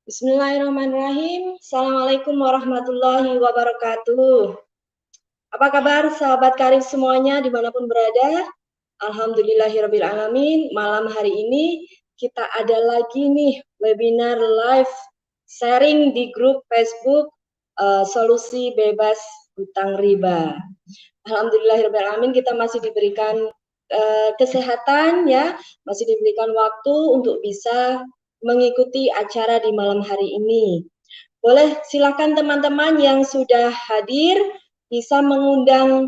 Bismillahirrahmanirrahim. Assalamualaikum warahmatullahi wabarakatuh. Apa kabar sahabat karib semuanya dimanapun berada? Alhamdulillahirrabbilalamin. Malam hari ini kita ada lagi nih webinar live sharing di grup Facebook Solusi Bebas Hutang Riba. Alhamdulillahirrabbilalamin, kita masih diberikan kesehatan ya, masih diberikan waktu untuk bisa mengikuti acara di malam hari ini. Boleh silakan teman-teman yang sudah hadir bisa mengundang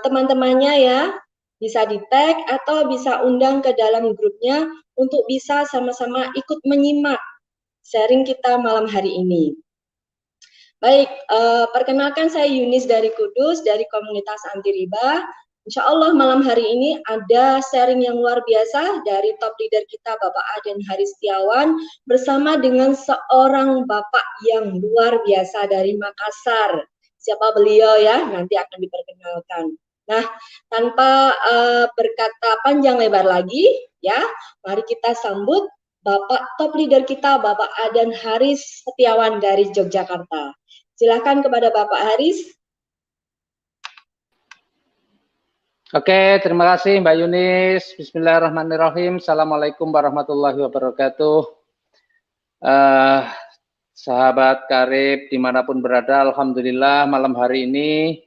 teman-temannya ya, bisa di tag atau bisa undang ke dalam grupnya untuk bisa sama-sama ikut menyimak sharing kita malam hari ini. Baik, perkenalkan saya Yunis dari Kudus, dari komunitas anti riba. Insya Allah malam hari ini ada sharing yang luar biasa dari top leader kita Bapak Aden Haris Setiawan bersama dengan seorang Bapak yang luar biasa dari Makassar. Siapa beliau ya? Nanti akan diperkenalkan. Nah, tanpa berkata panjang lebar lagi ya, mari kita sambut Bapak top leader kita Bapak Aden Haris Setiawan dari Yogyakarta. Silakan kepada Bapak Haris. Oke, terima kasih Mbak Yunis. Bismillahirrahmanirrahim. Assalamualaikum warahmatullahi wabarakatuh. Sahabat karib dimanapun berada, alhamdulillah malam hari ini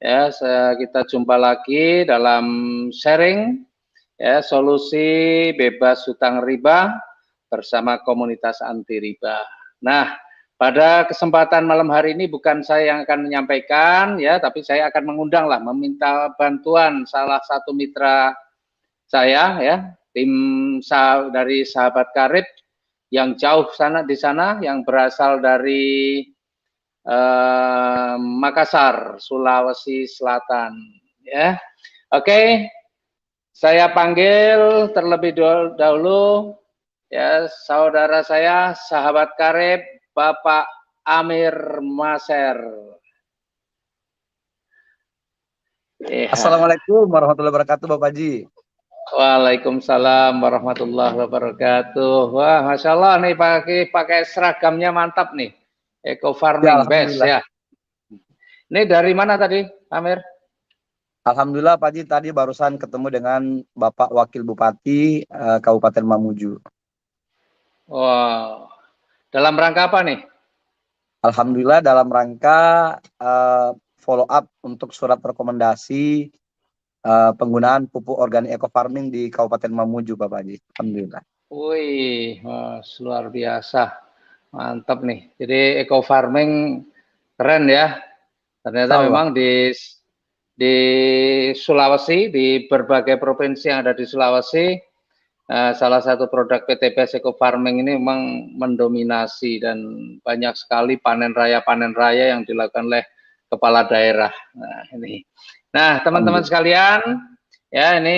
ya kita jumpa lagi dalam sharing ya solusi bebas hutang riba bersama komunitas anti riba. Nah, pada kesempatan malam hari ini bukan saya yang akan menyampaikan ya, tapi saya akan mengundang lah, meminta bantuan salah satu mitra saya ya, tim dari sahabat karib yang jauh di sana yang berasal dari Makassar, Sulawesi Selatan ya. Oke, saya panggil terlebih dahulu ya saudara saya, sahabat karib Bapak Amir Maser. Assalamualaikum warahmatullahi wabarakatuh, Bapak Haji. Waalaikumsalam warahmatullahi wabarakatuh. Wah, masya Allah nih pakai seragamnya mantap nih. Eco Farming Best ya. Ini dari mana tadi, Amir? Alhamdulillah, Pak Haji, tadi barusan ketemu dengan Bapak Wakil Bupati Kabupaten Mamuju. Wow. Dalam rangka apa nih? Alhamdulillah dalam rangka follow up untuk surat rekomendasi penggunaan pupuk organik eco farming di Kabupaten Mamuju, Bapak Haji. Alhamdulillah. Wih, luar biasa. Mantap nih. Jadi eco farming keren ya. Ternyata memang di Sulawesi, di berbagai provinsi yang ada di Sulawesi, salah satu produk PTBS Eco Farming ini memang mendominasi dan banyak sekali panen raya yang dilakukan oleh kepala daerah. Nah, ini. Nah, teman-teman sekalian, ya ini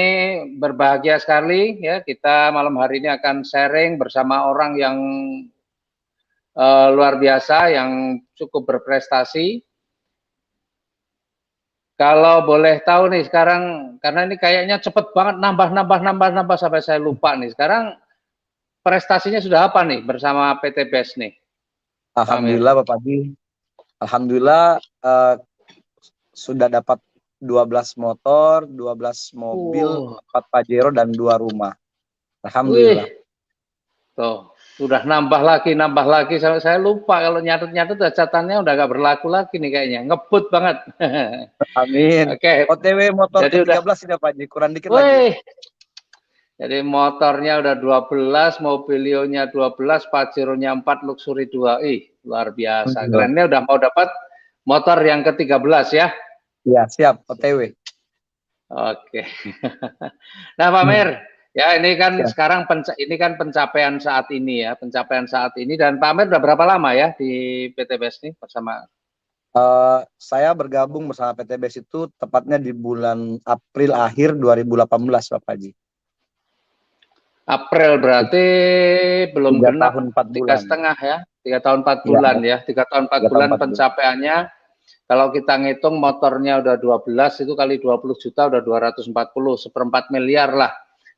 berbahagia sekali ya kita malam hari ini akan sharing bersama orang yang luar biasa, yang cukup berprestasi. Kalau boleh tahu nih sekarang, karena ini kayaknya cepet banget nambah sampai saya lupa nih. Sekarang prestasinya sudah apa nih bersama PT BES nih? Alhamdulillah Bapak Haji. Alhamdulillah sudah dapat 12 motor, 12 mobil, 4 Pajero dan 2 rumah. Alhamdulillah. Wih. Tuh, sudah nambah lagi sampai saya lupa kalau nyatet catatannya udah gak berlaku lagi nih kayaknya. Ngebut banget. Amin. Oke. OTW motor ke-13 sudah Pak Haji, kurang dikit lagi. Jadi motornya udah 12, mobilionya 12, Pajero-nya 4, Luxury 2. Luar biasa. Kerennya udah mau dapat motor yang ke-13 ya? Iya, siap, OTW. Oke. Nah, Pak Mir, ya ini kan sekarang ini kan pencapaian saat ini ya, dan Pak Amir udah berapa lama ya di PT BES ini bersama? Saya bergabung bersama PT BES itu tepatnya di bulan April akhir 2018, Bapak Haji. April berarti belum genap 3,5 ya, 3 tahun 4 bulan ya, 3 tahun 4 bulan pencapaiannya. Kalau kita ngitung motornya udah 12 itu kali 20 juta udah 240, 1/4 miliar lah.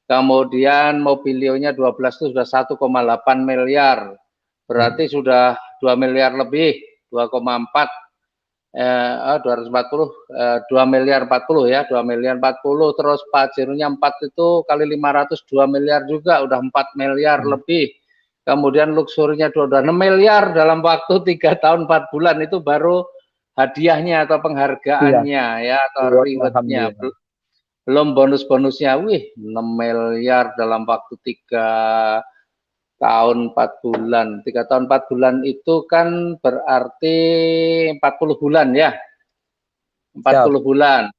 Kemudian mobilionya 12 itu sudah 1,8 miliar. berarti sudah 2 miliar lebih, 2,4 240 2 miliar 40 ya, 2 miliar 40, terus Pajeronya 4 itu kali 500 2 miliar juga, udah 4 miliar lebih. Kemudian Luxurinya 6 miliar dalam waktu 3 tahun 4 bulan, itu baru hadiahnya atau penghargaannya ya, atau rewardnya. Belum bonus-bonusnya. Wih, 6 miliar dalam waktu 3 tahun 4 bulan. 3 tahun 4 bulan itu kan berarti 40 bulan ya. 40 bulan.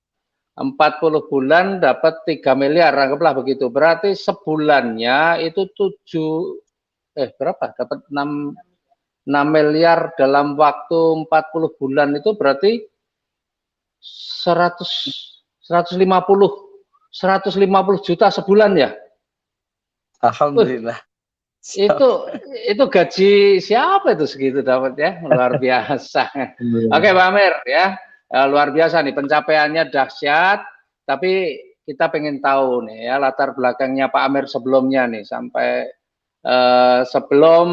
40 bulan dapat 3 miliar, anggaplah begitu. Berarti sebulannya itu berapa? Dapat 6 miliar dalam waktu 40 bulan, itu berarti 150 juta sebulan ya. Alhamdulillah. Itu gaji siapa itu segitu dapat ya, luar biasa. Oke Pak Amir ya, luar biasa nih, pencapaiannya dahsyat. Tapi kita pengen tahu nih ya, latar belakangnya Pak Amir sebelumnya nih, sampai sebelum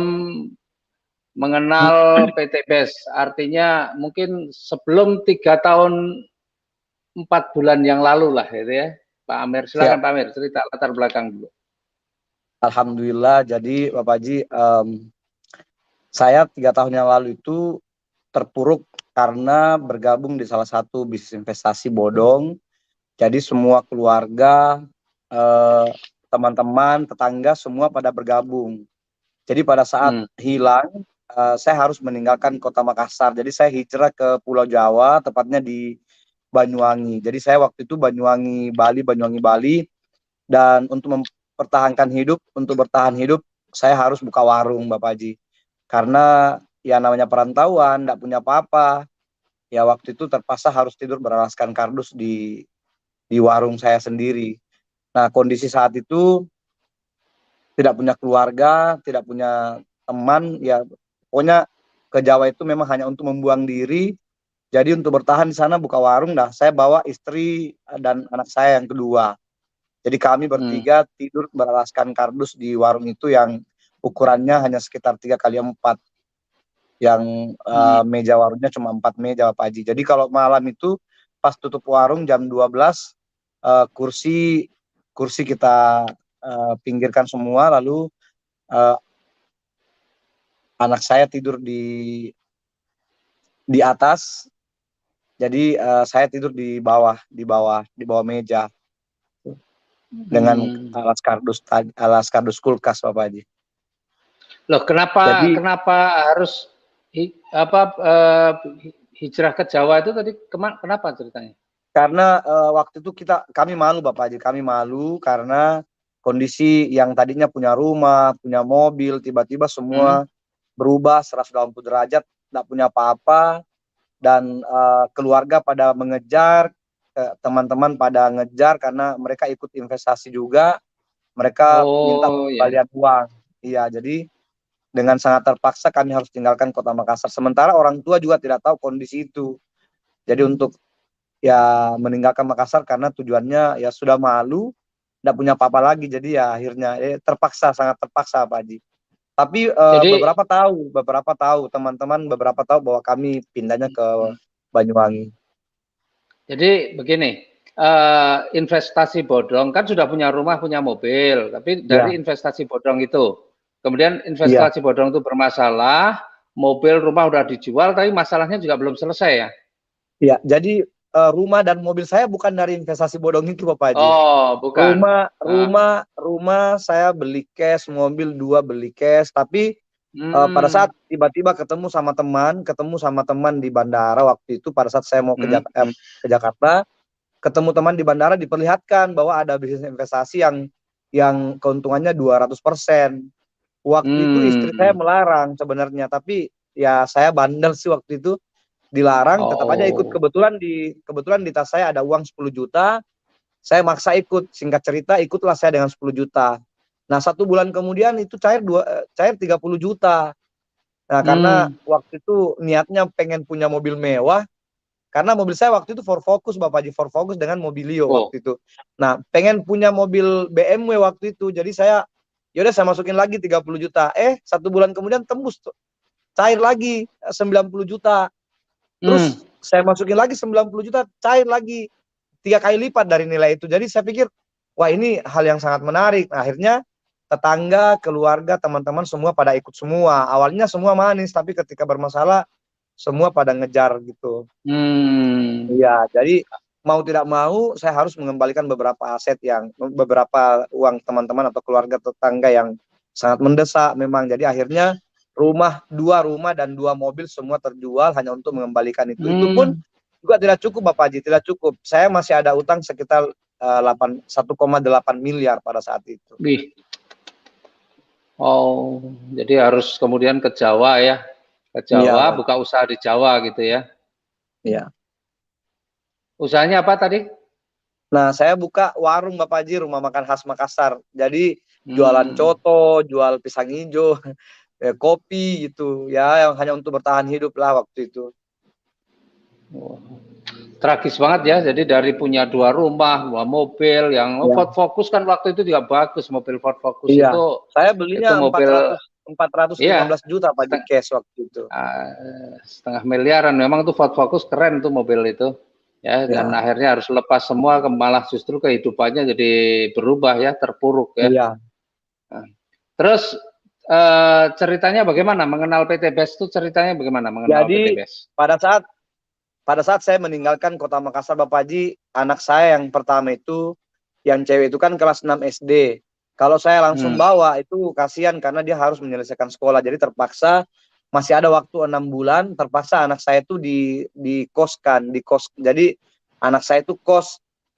mengenal PT BES, artinya mungkin sebelum 3 tahun 4 bulan yang lalu lah gitu ya. Pak Amir, silakan Pak Amir, cerita latar belakang dulu. Alhamdulillah, jadi Bapak Haji, saya 3 tahun yang lalu itu terpuruk karena bergabung di salah satu bisnis investasi bodong. Jadi semua keluarga, teman-teman, tetangga semua pada bergabung. Jadi pada saat hilang, saya harus meninggalkan kota Makassar. Jadi saya hijrah ke Pulau Jawa, tepatnya di Banyuwangi. Jadi saya waktu itu Banyuwangi, Bali. Dan untuk bertahan hidup, saya harus buka warung Bapak Haji. Karena ya namanya perantauan, tidak punya apa-apa. Ya waktu itu terpaksa harus tidur beralaskan kardus di warung saya sendiri. Nah kondisi saat itu tidak punya keluarga, tidak punya teman, ya pokoknya ke Jawa itu memang hanya untuk membuang diri. Jadi untuk bertahan di sana buka warung, saya bawa istri dan anak saya yang kedua. Jadi kami bertiga tidur beralaskan kardus di warung itu yang ukurannya hanya sekitar 3x4. Yang meja warungnya cuma 4 meja Pak Haji. Jadi kalau malam itu pas tutup warung jam 12, kursi kita pinggirkan semua, lalu anak saya tidur di atas. Jadi saya tidur di bawah meja. Dengan alas kardus kulkas Bapak Haji. Loh, kenapa harus hijrah ke Jawa itu tadi, kenapa ceritanya? Karena waktu itu kami malu Bapak Haji, kami malu karena kondisi yang tadinya punya rumah, punya mobil, tiba-tiba semua berubah 180 derajat, tidak punya apa-apa, dan keluarga pada mengejar, teman-teman pada ngejar karena mereka ikut investasi juga, mereka minta pengembalian uang. Iya, jadi dengan sangat terpaksa kami harus tinggalkan kota Makassar. Sementara orang tua juga tidak tahu kondisi itu. Jadi untuk ya meninggalkan Makassar karena tujuannya ya sudah malu, tidak punya apa-apa lagi. Jadi ya akhirnya terpaksa, sangat terpaksa Pak Haji. Tapi beberapa tahu teman-teman tahu bahwa kami pindahnya ke Banyuwangi. Jadi begini, investasi bodong kan sudah punya rumah, punya mobil, tapi dari investasi bodong itu, kemudian investasi bodong itu bermasalah, mobil, rumah udah dijual, tapi masalahnya juga belum selesai ya? Iya, jadi rumah dan mobil saya bukan dari investasi bodong itu Bapak Haji. Oh, bukan. Rumah saya beli cash, mobil 2 beli cash, tapi pada saat tiba-tiba ketemu sama teman di bandara waktu itu, pada saat saya mau ke Jakarta, ketemu teman di bandara, diperlihatkan bahwa ada bisnis investasi yang keuntungannya 200%. Waktu itu istri saya melarang sebenarnya, tapi ya saya bandel sih waktu itu, dilarang, tetap aja ikut. Kebetulan di tas saya ada uang 10 juta, saya maksa ikut. Singkat cerita ikutlah saya dengan 10 juta. Nah 1 bulan kemudian itu cair 30 juta. Nah karena waktu itu niatnya pengen punya mobil mewah, karena mobil saya waktu itu Ford Focus Bapak Haji, Ford Focus dengan Mobilio waktu itu. Nah pengen punya mobil BMW waktu itu, jadi saya Yaudah saya masukin lagi 30 juta. 1 bulan kemudian tembus tuh. Cair lagi 90 juta. Terus saya masukin lagi 90 juta, cair lagi 3 kali lipat dari nilai itu. Jadi saya pikir, wah ini hal yang sangat menarik. Nah, akhirnya tetangga, keluarga, teman-teman semua pada ikut semua. Awalnya semua manis, tapi ketika bermasalah semua pada ngejar gitu. Iya, jadi mau tidak mau saya harus mengembalikan beberapa aset beberapa uang teman-teman atau keluarga tetangga yang sangat mendesak memang. Jadi akhirnya 2 rumah dan 2 mobil semua terjual hanya untuk mengembalikan itu. Itu pun juga tidak cukup Bapak Haji, tidak cukup. Saya masih ada utang sekitar 1,8 miliar pada saat itu. Oh, jadi harus kemudian ke Jawa ya. Ke Jawa, buka usaha di Jawa gitu ya. Iya. Usahanya apa tadi? Nah, saya buka warung Bapak Haji, rumah makan khas Makassar. Jadi jualan coto, jual pisang hijau, kopi gitu ya, yang hanya untuk bertahan hidup lah waktu itu. Tragis banget ya. Jadi dari punya 2 rumah, 2 mobil yang Ford Focus kan waktu itu juga bagus, mobil Ford Focus itu. Saya belinya itu mobil 415 juta Pak di cash waktu itu. Setengah miliaran. Memang tuh Ford Focus keren tuh mobil itu. Ya, dan akhirnya harus lepas semua, malah justru kehidupannya jadi berubah ya, terpuruk ya. Nah, terus ceritanya bagaimana mengenal PT BES itu, ceritanya bagaimana mengenal PT BES? Pada saat saya meninggalkan kota Makassar Bapak Haji, anak saya yang pertama itu, yang cewek itu kan kelas 6 SD. Kalau saya langsung bawa itu kasihan karena dia harus menyelesaikan sekolah. Jadi terpaksa masih ada waktu 6 bulan, terpaksa anak saya itu dikoskan. Jadi anak saya itu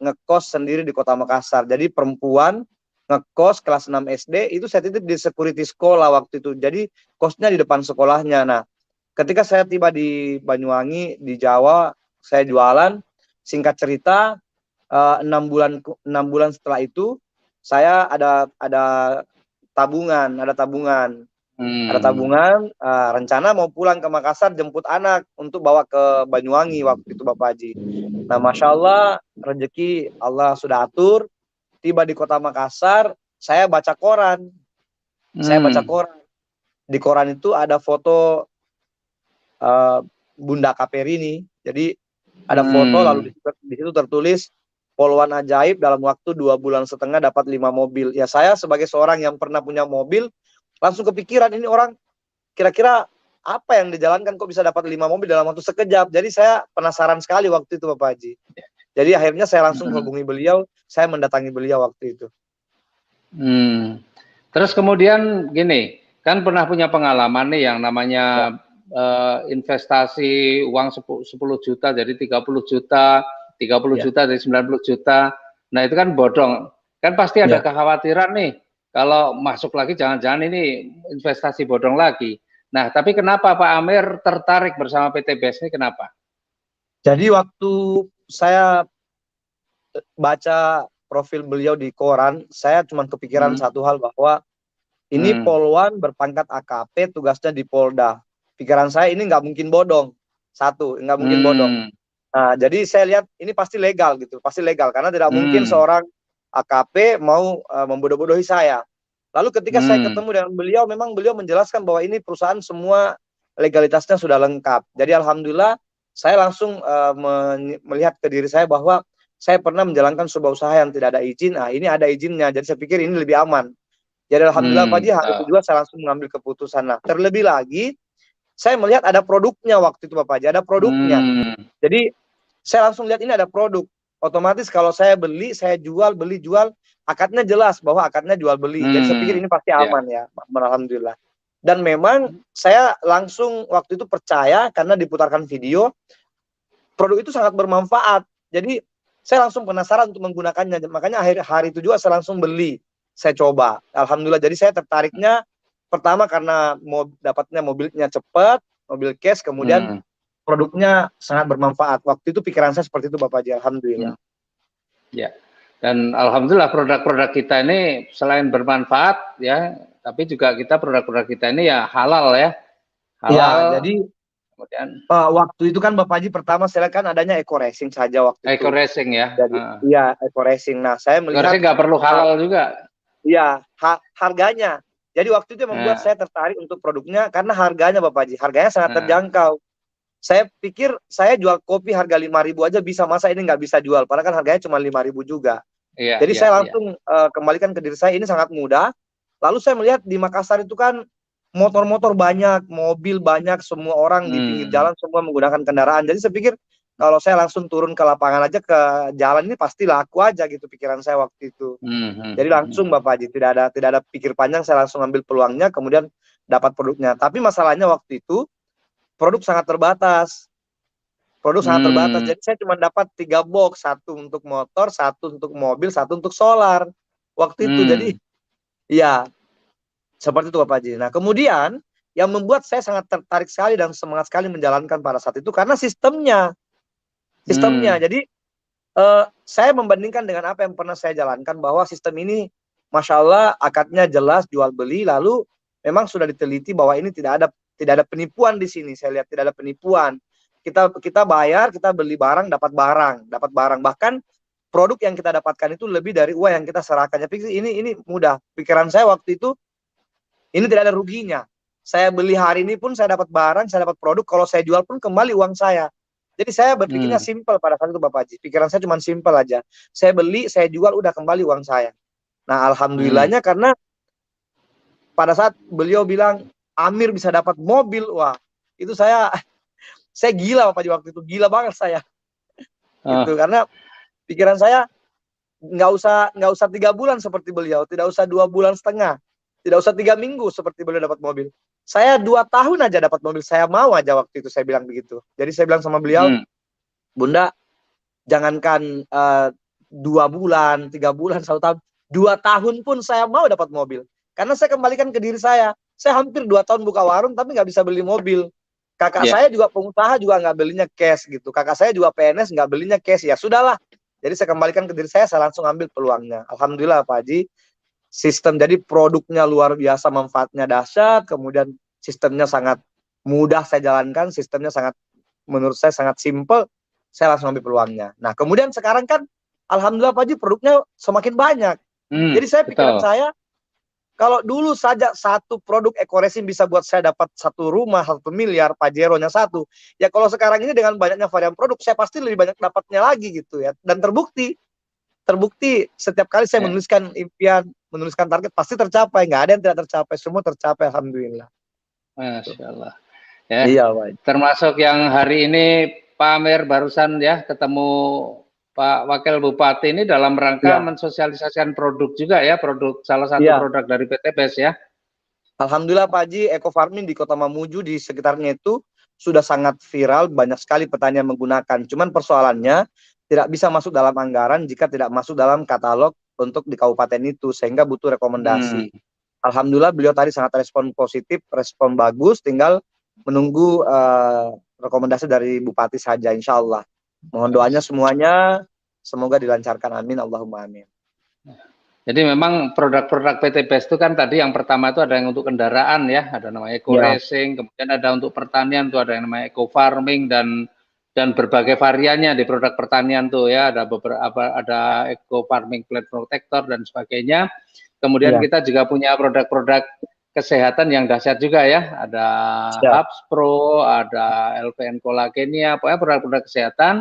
ngekos sendiri di kota Makassar. Jadi perempuan ngekos kelas 6 SD itu saya titip di security sekolah waktu itu. Jadi kosnya di depan sekolahnya. Nah, ketika saya tiba di Banyuwangi di Jawa, saya jualan. Singkat cerita 6 bulan setelah itu saya ada tabungan. Rencana mau pulang ke Makassar jemput anak untuk bawa ke Banyuwangi waktu itu Bapak Haji. Nah, Masya Allah rezeki Allah sudah atur. Tiba di kota Makassar, saya baca koran. Di koran itu ada foto Bunda Kaperini. Jadi ada foto, lalu di situ tertulis poluan ajaib dalam waktu 2,5 bulan dapat 5 mobil. Ya, saya sebagai seorang yang pernah punya mobil langsung kepikiran, ini orang kira-kira apa yang dijalankan kok bisa dapat 5 mobil dalam waktu sekejap. Jadi saya penasaran sekali waktu itu Bapak Haji. Jadi akhirnya saya langsung hubungi beliau, saya mendatangi beliau waktu itu. Terus kemudian gini, kan pernah punya pengalaman nih yang namanya investasi uang 10 juta jadi 30 juta, 30 juta dari 90 juta. Nah, itu kan bodong. Kan pasti ada kekhawatiran nih, kalau masuk lagi jangan-jangan ini investasi bodong lagi. Nah, tapi kenapa Pak Amir tertarik bersama PT BES ini, kenapa? Jadi waktu saya baca profil beliau di koran, saya cuma kepikiran satu hal, bahwa ini Polwan berpangkat AKP, tugasnya di Polda. Pikiran saya ini nggak mungkin bodong. Nggak mungkin bodong. Nah, jadi saya lihat ini pasti legal gitu, pasti legal karena tidak mungkin seorang AKP mau membodoh-bodohi saya. Lalu ketika saya ketemu dengan beliau, memang beliau menjelaskan bahwa ini perusahaan semua legalitasnya sudah lengkap. Jadi alhamdulillah saya langsung melihat ke diri saya bahwa saya pernah menjalankan sebuah usaha yang tidak ada izin. Nah, ini ada izinnya, jadi saya pikir ini lebih aman. Jadi alhamdulillah Pak Haji, hari itu juga saya langsung mengambil keputusan. Nah, terlebih lagi saya melihat ada produknya waktu itu Bapak Haji, ada produknya. Jadi saya langsung lihat ini ada produk. Otomatis kalau saya beli, saya jual, beli, jual, akadnya jelas bahwa akadnya jual beli. Jadi saya pikir ini pasti aman ya, alhamdulillah. Dan memang saya langsung waktu itu percaya karena diputarkan video, produk itu sangat bermanfaat. Jadi saya langsung penasaran untuk menggunakannya. Makanya hari itu juga saya langsung beli, saya coba. Alhamdulillah, jadi saya tertariknya pertama karena dapatnya mobilnya cepat, mobil cash, kemudian produknya sangat bermanfaat. Waktu itu pikiran saya seperti itu Bapak Haji, alhamdulillah. Ya, dan alhamdulillah produk-produk kita ini selain bermanfaat ya, tapi juga produk-produk kita ini ya halal ya. Halal. Ya, jadi kemudian waktu itu kan Bapak Haji pertama saya lihat kan adanya Eco Racing saja waktu itu. Eco Racing ya. Jadi iya, Eco Racing. Nah, saya melihat Eco Racing nggak perlu halal juga. Iya, harganya. Jadi waktu itu yang membuat Nah, saya tertarik untuk produknya karena harganya Bapak Haji, harganya sangat nah, terjangkau. Saya pikir saya jual kopi harga 5.000 aja bisa, masa ini nggak bisa jual, padahal kan harganya cuma 5.000 juga. iya, Jadi iya, saya iya. langsung kembalikan ke diri saya, ini sangat mudah. Lalu saya melihat di Makassar itu kan motor-motor banyak, mobil banyak, semua orang di pinggir Hmm, jalan semua menggunakan kendaraan. Jadi saya pikir kalau saya langsung turun ke lapangan aja, ke jalan ini pasti laku aja gitu pikiran saya waktu itu. hmm, hmm, Jadi hmm, langsung Bapak Haji, tidak ada pikir panjang, saya langsung ambil peluangnya, kemudian dapat produknya. Tapi masalahnya waktu itu produk sangat terbatas. Produk sangat terbatas. hmm, Jadi saya cuma dapat 3 box, satu untuk motor, satu untuk mobil, satu untuk solar. Waktu itu. Jadi hmm, ya seperti itu Bapak Haji. Nah kemudian yang membuat saya sangat tertarik sekali dan semangat sekali menjalankan pada saat itu karena sistemnya. Sistemnya. hmm, Jadi saya membandingkan dengan apa yang pernah saya jalankan bahwa sistem ini Masya Allah akadnya jelas jual beli, lalu memang sudah diteliti bahwa ini tidak ada penipuan di sini. Saya lihat tidak ada penipuan. Kita bayar, kita beli barang, dapat barang. Bahkan produk yang kita dapatkan itu lebih dari uang yang kita serahkan. Tapi ini mudah. Pikiran saya waktu itu ini tidak ada ruginya. Saya beli hari ini pun saya dapat barang, saya dapat produk. Kalau saya jual pun kembali uang saya. Jadi saya berpikirnya hmm, simpel pada saat itu Bapak Haji. Pikiran saya cuma simpel aja. Saya beli, saya jual, udah kembali uang saya. Nah hmm. alhamdulillahnya karena pada saat beliau bilang Amir bisa dapat mobil, wah itu saya gila Bapak Haji waktu itu, gila banget saya. Gitu Oh, karena pikiran saya nggak usah 3 bulan seperti beliau, tidak usah 2 bulan setengah, tidak usah 3 minggu seperti beliau dapat mobil. Saya 2 tahun aja dapat mobil, saya mau aja waktu itu saya bilang begitu. Jadi saya bilang sama beliau, hmm, Bunda, jangankan 2 bulan, 3 bulan, 1 tahun, 2 tahun pun saya mau dapat mobil. Karena saya kembalikan ke diri saya hampir 2 tahun buka warung tapi nggak bisa beli mobil. Kakak ya. saya juga pengusaha juga nggak belinya cash gitu. Kakak saya juga PNS nggak belinya cash, ya sudahlah. Jadi saya kembalikan ke diri saya langsung ambil peluangnya. Alhamdulillah Pak Haji, sistem jadi produknya luar biasa, manfaatnya dahsyat, kemudian sistemnya sangat mudah saya jalankan, sistemnya sangat menurut saya sangat simple, saya langsung ambil peluangnya. Nah kemudian sekarang kan alhamdulillah Pak Haji produknya semakin banyak. Hmm, Jadi saya pikiran betul. saya kalau dulu saja satu produk ekoresin bisa buat saya dapat 1 rumah 1 miliar, Pajeronya satu. Ya kalau sekarang ini dengan banyaknya varian produk, saya pasti lebih banyak dapatnya lagi gitu ya. Dan terbukti setiap kali saya Ya, menuliskan impian, menuliskan target pasti tercapai. Nggak ada yang tidak tercapai, semua tercapai alhamdulillah. Masya Allah. Ya, Iya Pak. termasuk yang hari ini Pak Amir barusan ya ketemu Pak Wakil Bupati ini dalam rangka Iya, mensosialisasikan produk juga ya, produk salah satu iya. produk dari PT BES ya. Alhamdulillah Pak Haji, eco farming di Kota Mamuju di sekitarnya itu sudah sangat viral, banyak sekali petani yang menggunakan. Cuman persoalannya tidak bisa masuk dalam anggaran jika tidak masuk dalam katalog untuk di kabupaten itu, sehingga butuh Hmm, rekomendasi. Alhamdulillah beliau tadi sangat respon positif, respon bagus, tinggal menunggu rekomendasi dari Bupati saja insya Allah. Mohon doanya semuanya, semoga dilancarkan, amin, Allahumma amin. jadi memang produk-produk PT BES itu kan tadi yang pertama itu ada yang untuk kendaraan ya, ada namanya eco Ya, racing, kemudian ada untuk pertanian tuh ada yang namanya eco farming dan berbagai variannya di produk pertanian tuh ya, ada beberapa ada eco farming plant protector dan sebagainya. Kemudian ya, kita juga punya produk-produk kesehatan yang dahsyat juga ya, ada siap. Hubs Pro, ada LVN Kolagenia, pokoknya produk-produk kesehatan.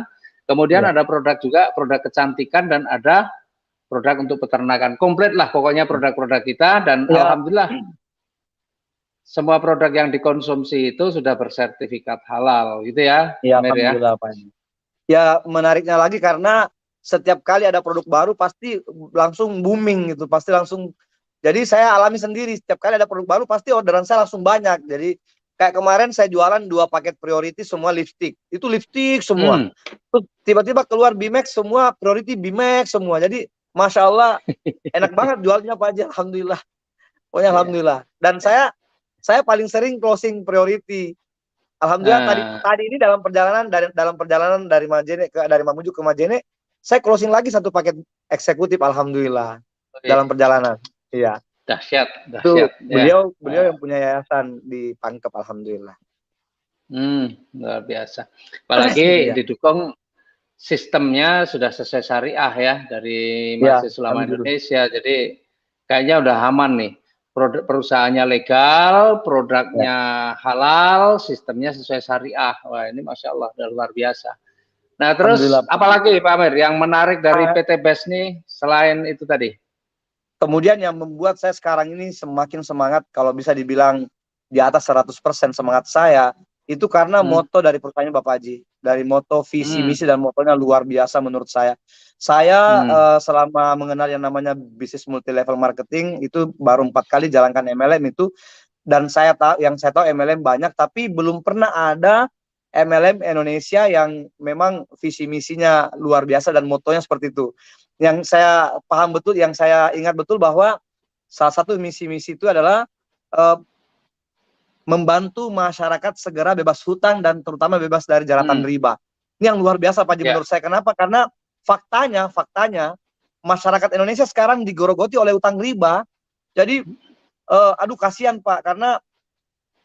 Kemudian Ya, ada produk juga produk kecantikan dan ada produk untuk peternakan, komplit lah pokoknya produk-produk kita, dan ya, alhamdulillah semua produk yang dikonsumsi itu sudah bersertifikat halal gitu ya ya, Amir ya. alhamdulillah Pak. Ya menariknya lagi karena setiap kali ada produk baru pasti langsung booming gitu, pasti langsung. Jadi saya alami sendiri, setiap kali ada produk baru pasti orderan saya langsung banyak. Jadi kayak kemarin saya jualan 2 paket priority semua lipstick, itu lipstick semua. Hmm. Terus tiba-tiba keluar Bimax semua priority Bimax semua. Jadi Masya Allah enak banget jualnya Pak Haji, alhamdulillah. Pokoknya Yeah. alhamdulillah. Dan saya paling sering closing priority. Alhamdulillah tadi ini dalam perjalanan dari Mamuju ke Majene, saya closing lagi 1 paket eksekutif alhamdulillah dalam perjalanan. Iya. Dahsyat, Itu dahsyat ya. beliau yang punya yayasan di Pangkep alhamdulillah. Luar biasa. Apalagi Iya. didukung sistemnya sudah sesuai syariah ya dari Iya, Majelis Ulama alhamdulillah. Indonesia. Jadi kayaknya udah aman nih. Perusahaannya legal, produknya halal, sistemnya sesuai syariah. Wah, ini Masya Allah, udah luar biasa. Nah, terus apalagi Pak Amir yang menarik dari PT BES nih selain itu tadi? Kemudian yang membuat saya sekarang ini semakin semangat, kalau bisa dibilang di atas 100% semangat saya, itu karena moto dari perusahaannya Bapak Haji. Dari moto, visi, misi, dan motonya luar biasa menurut saya. Saya selama mengenal yang namanya bisnis multi level marketing, itu baru 4 kali jalankan MLM itu, dan saya tahu, yang saya tahu MLM banyak, tapi belum pernah ada MLM Indonesia yang memang visi misinya luar biasa dan motonya seperti itu. Yang saya paham betul, yang saya ingat betul bahwa salah satu misi-misi itu adalah membantu masyarakat segera bebas hutang dan terutama bebas dari jeratan riba. Ini yang luar biasa Pak Haji menurut saya. Kenapa? Karena faktanya masyarakat Indonesia sekarang digorogoti oleh utang riba. Jadi aduh kasihan Pak, karena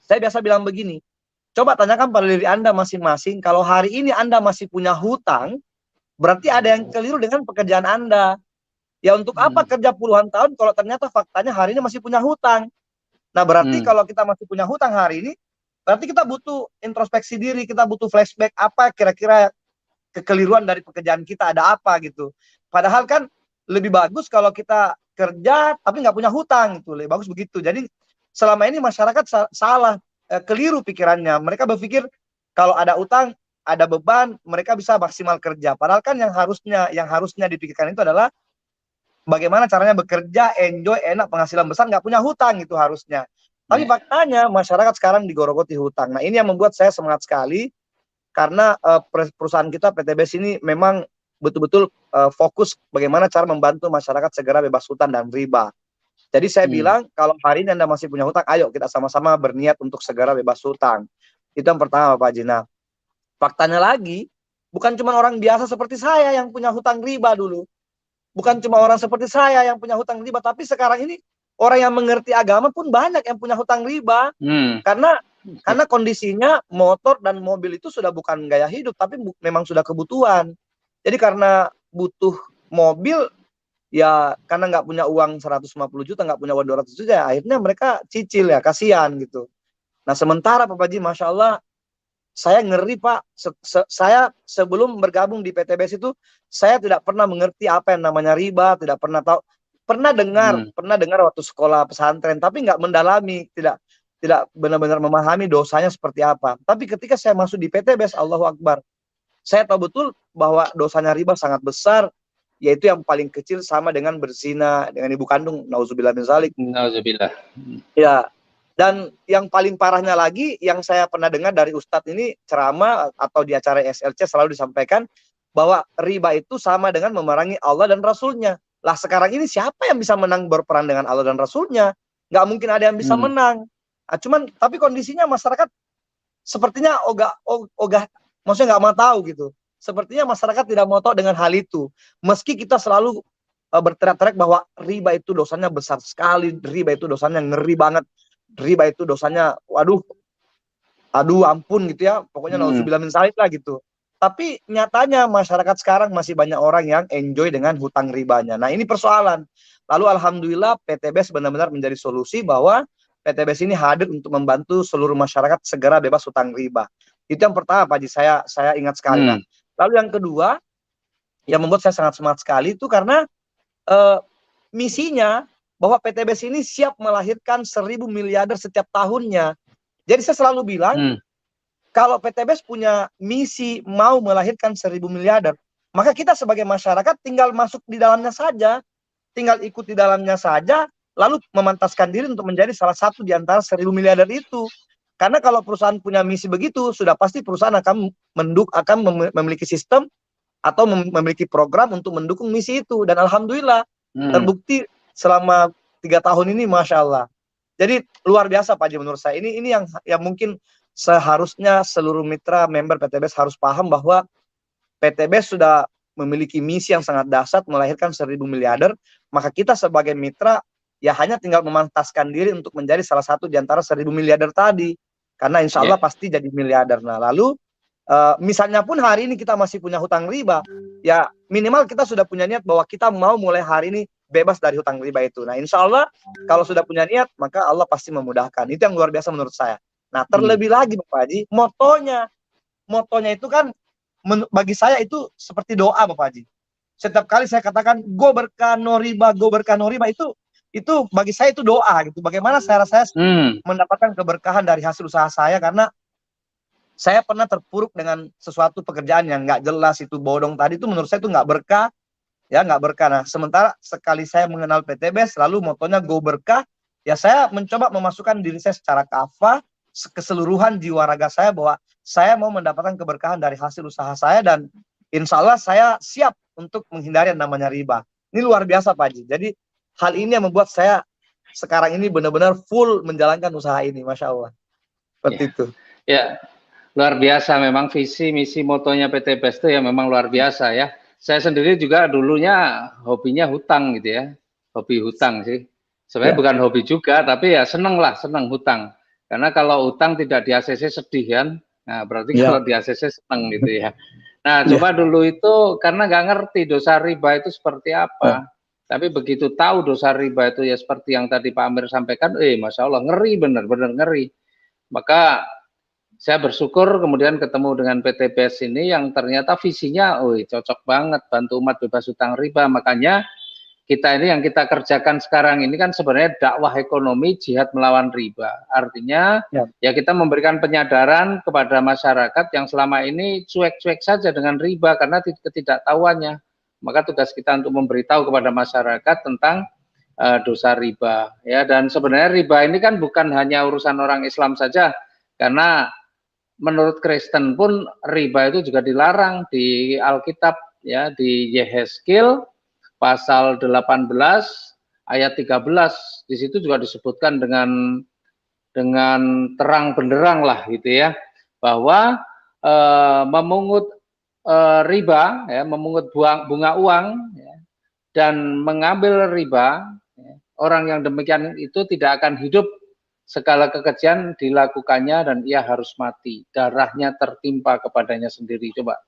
saya biasa bilang begini, coba tanyakan pada diri Anda masing-masing, kalau hari ini Anda masih punya hutang, berarti ada yang keliru dengan pekerjaan Anda. Ya untuk apa kerja puluhan tahun kalau ternyata faktanya hari ini masih punya hutang. Nah berarti kalau kita masih punya hutang hari ini, berarti kita butuh introspeksi diri, kita butuh flashback apa kira-kira kekeliruan dari pekerjaan kita, ada apa gitu. Padahal kan lebih bagus kalau kita kerja tapi nggak punya hutang, itu lebih bagus begitu. Jadi selama ini masyarakat salah, keliru pikirannya. Mereka berpikir kalau ada utang, ada beban, mereka bisa maksimal kerja. Padahal kan yang harusnya dipikirkan itu adalah bagaimana caranya bekerja, enjoy, enak, penghasilan besar, nggak punya hutang, itu harusnya. Tapi faktanya masyarakat sekarang digorogoti hutang. Nah ini yang membuat saya semangat sekali, karena perusahaan kita PT BES ini memang betul-betul fokus bagaimana cara membantu masyarakat segera bebas hutang dan riba. Jadi saya bilang, kalau hari ini Anda masih punya hutang, ayo kita sama-sama berniat untuk segera bebas hutang. Itu yang pertama Pak Jina. Faktanya lagi, bukan cuma orang biasa seperti saya yang punya hutang riba dulu. Bukan cuma orang seperti saya yang punya hutang riba, tapi sekarang ini orang yang mengerti agama pun banyak yang punya hutang riba. Karena kondisinya motor dan mobil itu sudah bukan gaya hidup, tapi memang sudah kebutuhan. Jadi karena butuh mobil, ya karena nggak punya uang 150 juta, nggak punya uang 200 juta, ya akhirnya mereka cicil, ya kasihan gitu. Nah sementara Pak Haji, Masya Allah, saya ngeri Pak, saya sebelum bergabung di PT BES itu, saya tidak pernah mengerti apa yang namanya riba, tidak pernah tahu, pernah dengar waktu sekolah pesantren, tapi nggak mendalami, tidak benar-benar memahami dosanya seperti apa. Tapi ketika saya masuk di PT BES, Allahu Akbar, saya tahu betul bahwa dosanya riba sangat besar, yaitu yang paling kecil sama dengan berzina dengan ibu kandung, nauzubillah min zalik. Nauzubillah. Ya. Dan yang paling parahnya lagi, yang saya pernah dengar dari Ustadz ini ceramah atau di acara SLC selalu disampaikan bahwa riba itu sama dengan memerangi Allah dan Rasulnya. Lah sekarang ini siapa yang bisa menang berperang dengan Allah dan Rasulnya? Nggak mungkin ada yang bisa menang. Nah, tapi kondisinya masyarakat sepertinya ogah, maksudnya nggak mau tahu gitu. Sepertinya masyarakat tidak mau tahu dengan hal itu. Meski kita selalu berteriak-teriak bahwa riba itu dosanya besar sekali, riba itu dosanya ngeri banget. Riba itu dosanya, waduh, ampun gitu ya, pokoknya nauzubillah min zalik lah gitu. Tapi nyatanya masyarakat sekarang masih banyak orang yang enjoy dengan hutang ribanya. Nah ini persoalan. Lalu alhamdulillah PT BES benar-benar menjadi solusi bahwa PT BES ini hadir untuk membantu seluruh masyarakat segera bebas hutang riba. Itu yang pertama Pak Haji, saya ingat sekali. Nah, lalu yang kedua, yang membuat saya sangat semangat sekali itu karena misinya, bahwa PT BES ini siap melahirkan 1.000 miliarder setiap tahunnya. Jadi saya selalu bilang, kalau PT BES punya misi mau melahirkan 1.000 miliarder, maka kita sebagai masyarakat tinggal masuk di dalamnya saja, tinggal ikut di dalamnya saja, lalu memantaskan diri untuk menjadi salah satu di antara 1.000 miliarder itu. Karena kalau perusahaan punya misi begitu, sudah pasti perusahaan akan memiliki sistem atau memiliki program untuk mendukung misi itu. Dan alhamdulillah terbukti selama 3 tahun ini, Masya Allah. Jadi luar biasa Pak Haji menurut saya. Ini yang mungkin seharusnya seluruh mitra member PT BES harus paham, bahwa PT BES sudah memiliki misi yang sangat dahsyat melahirkan 1.000 miliarder. Maka kita sebagai mitra ya hanya tinggal memantaskan diri untuk menjadi salah satu di antara 1.000 miliarder tadi. Karena insya Allah pasti jadi miliarder. Nah lalu misalnya pun hari ini kita masih punya hutang riba, ya minimal kita sudah punya niat bahwa kita mau mulai hari ini bebas dari hutang riba itu. Nah, insya Allah kalau sudah punya niat, maka Allah pasti memudahkan. Itu yang luar biasa menurut saya. Nah, terlebih lagi Bapak Haji, motonya itu kan bagi saya itu seperti doa Bapak Haji. Setiap kali saya katakan go berkah no riba, itu bagi saya itu doa gitu. Bagaimana saya mendapatkan keberkahan dari hasil usaha saya, karena saya pernah terpuruk dengan sesuatu pekerjaan yang nggak jelas, itu bodong tadi, itu menurut saya itu nggak berkah, ya nggak berkah. Nah, sementara sekali saya mengenal PTBS, lalu motonya go berkah, ya saya mencoba memasukkan diri saya secara kafah, keseluruhan jiwa raga saya, bahwa saya mau mendapatkan keberkahan dari hasil usaha saya, dan insya Allah saya siap untuk menghindari yang namanya riba. Ini luar biasa Pak Haji. Jadi hal ini yang membuat saya sekarang ini benar-benar full menjalankan usaha ini, Masya Allah. Seperti itu. Ya, luar biasa memang visi misi motonya PT BES itu ya memang luar biasa ya. Saya sendiri juga dulunya hobinya hutang gitu ya, hobi hutang sih. Sebenarnya bukan hobi juga, tapi ya seneng hutang. Karena kalau hutang tidak di ACC sedih kan, nah berarti kalau di ACC seneng gitu ya. Nah coba dulu itu karena nggak ngerti dosa riba itu seperti apa. Tapi begitu tahu dosa riba itu ya seperti yang tadi Pak Amir sampaikan, Masya Allah ngeri, bener-bener ngeri. Maka saya bersyukur kemudian ketemu dengan PT BES ini yang ternyata visinya cocok banget bantu umat bebas hutang riba. Makanya kita ini yang kita kerjakan sekarang ini kan sebenarnya dakwah ekonomi jihad melawan riba. Artinya ya kita memberikan penyadaran kepada masyarakat yang selama ini cuek-cuek saja dengan riba karena ketidaktahuannya. Maka tugas kita untuk memberitahu kepada masyarakat tentang dosa riba. Ya, dan sebenarnya riba ini kan bukan hanya urusan orang Islam saja, karena menurut Kristen pun riba itu juga dilarang di Alkitab, ya, di Yehezkiel pasal 18 ayat 13. Di situ juga disebutkan dengan terang benderang lah gitu ya, bahwa memungut riba, ya, memungut bunga uang, ya, dan mengambil riba, ya, orang yang demikian itu tidak akan hidup, segala kekejian dilakukannya dan ia harus mati, darahnya tertimpa kepadanya sendiri. Coba,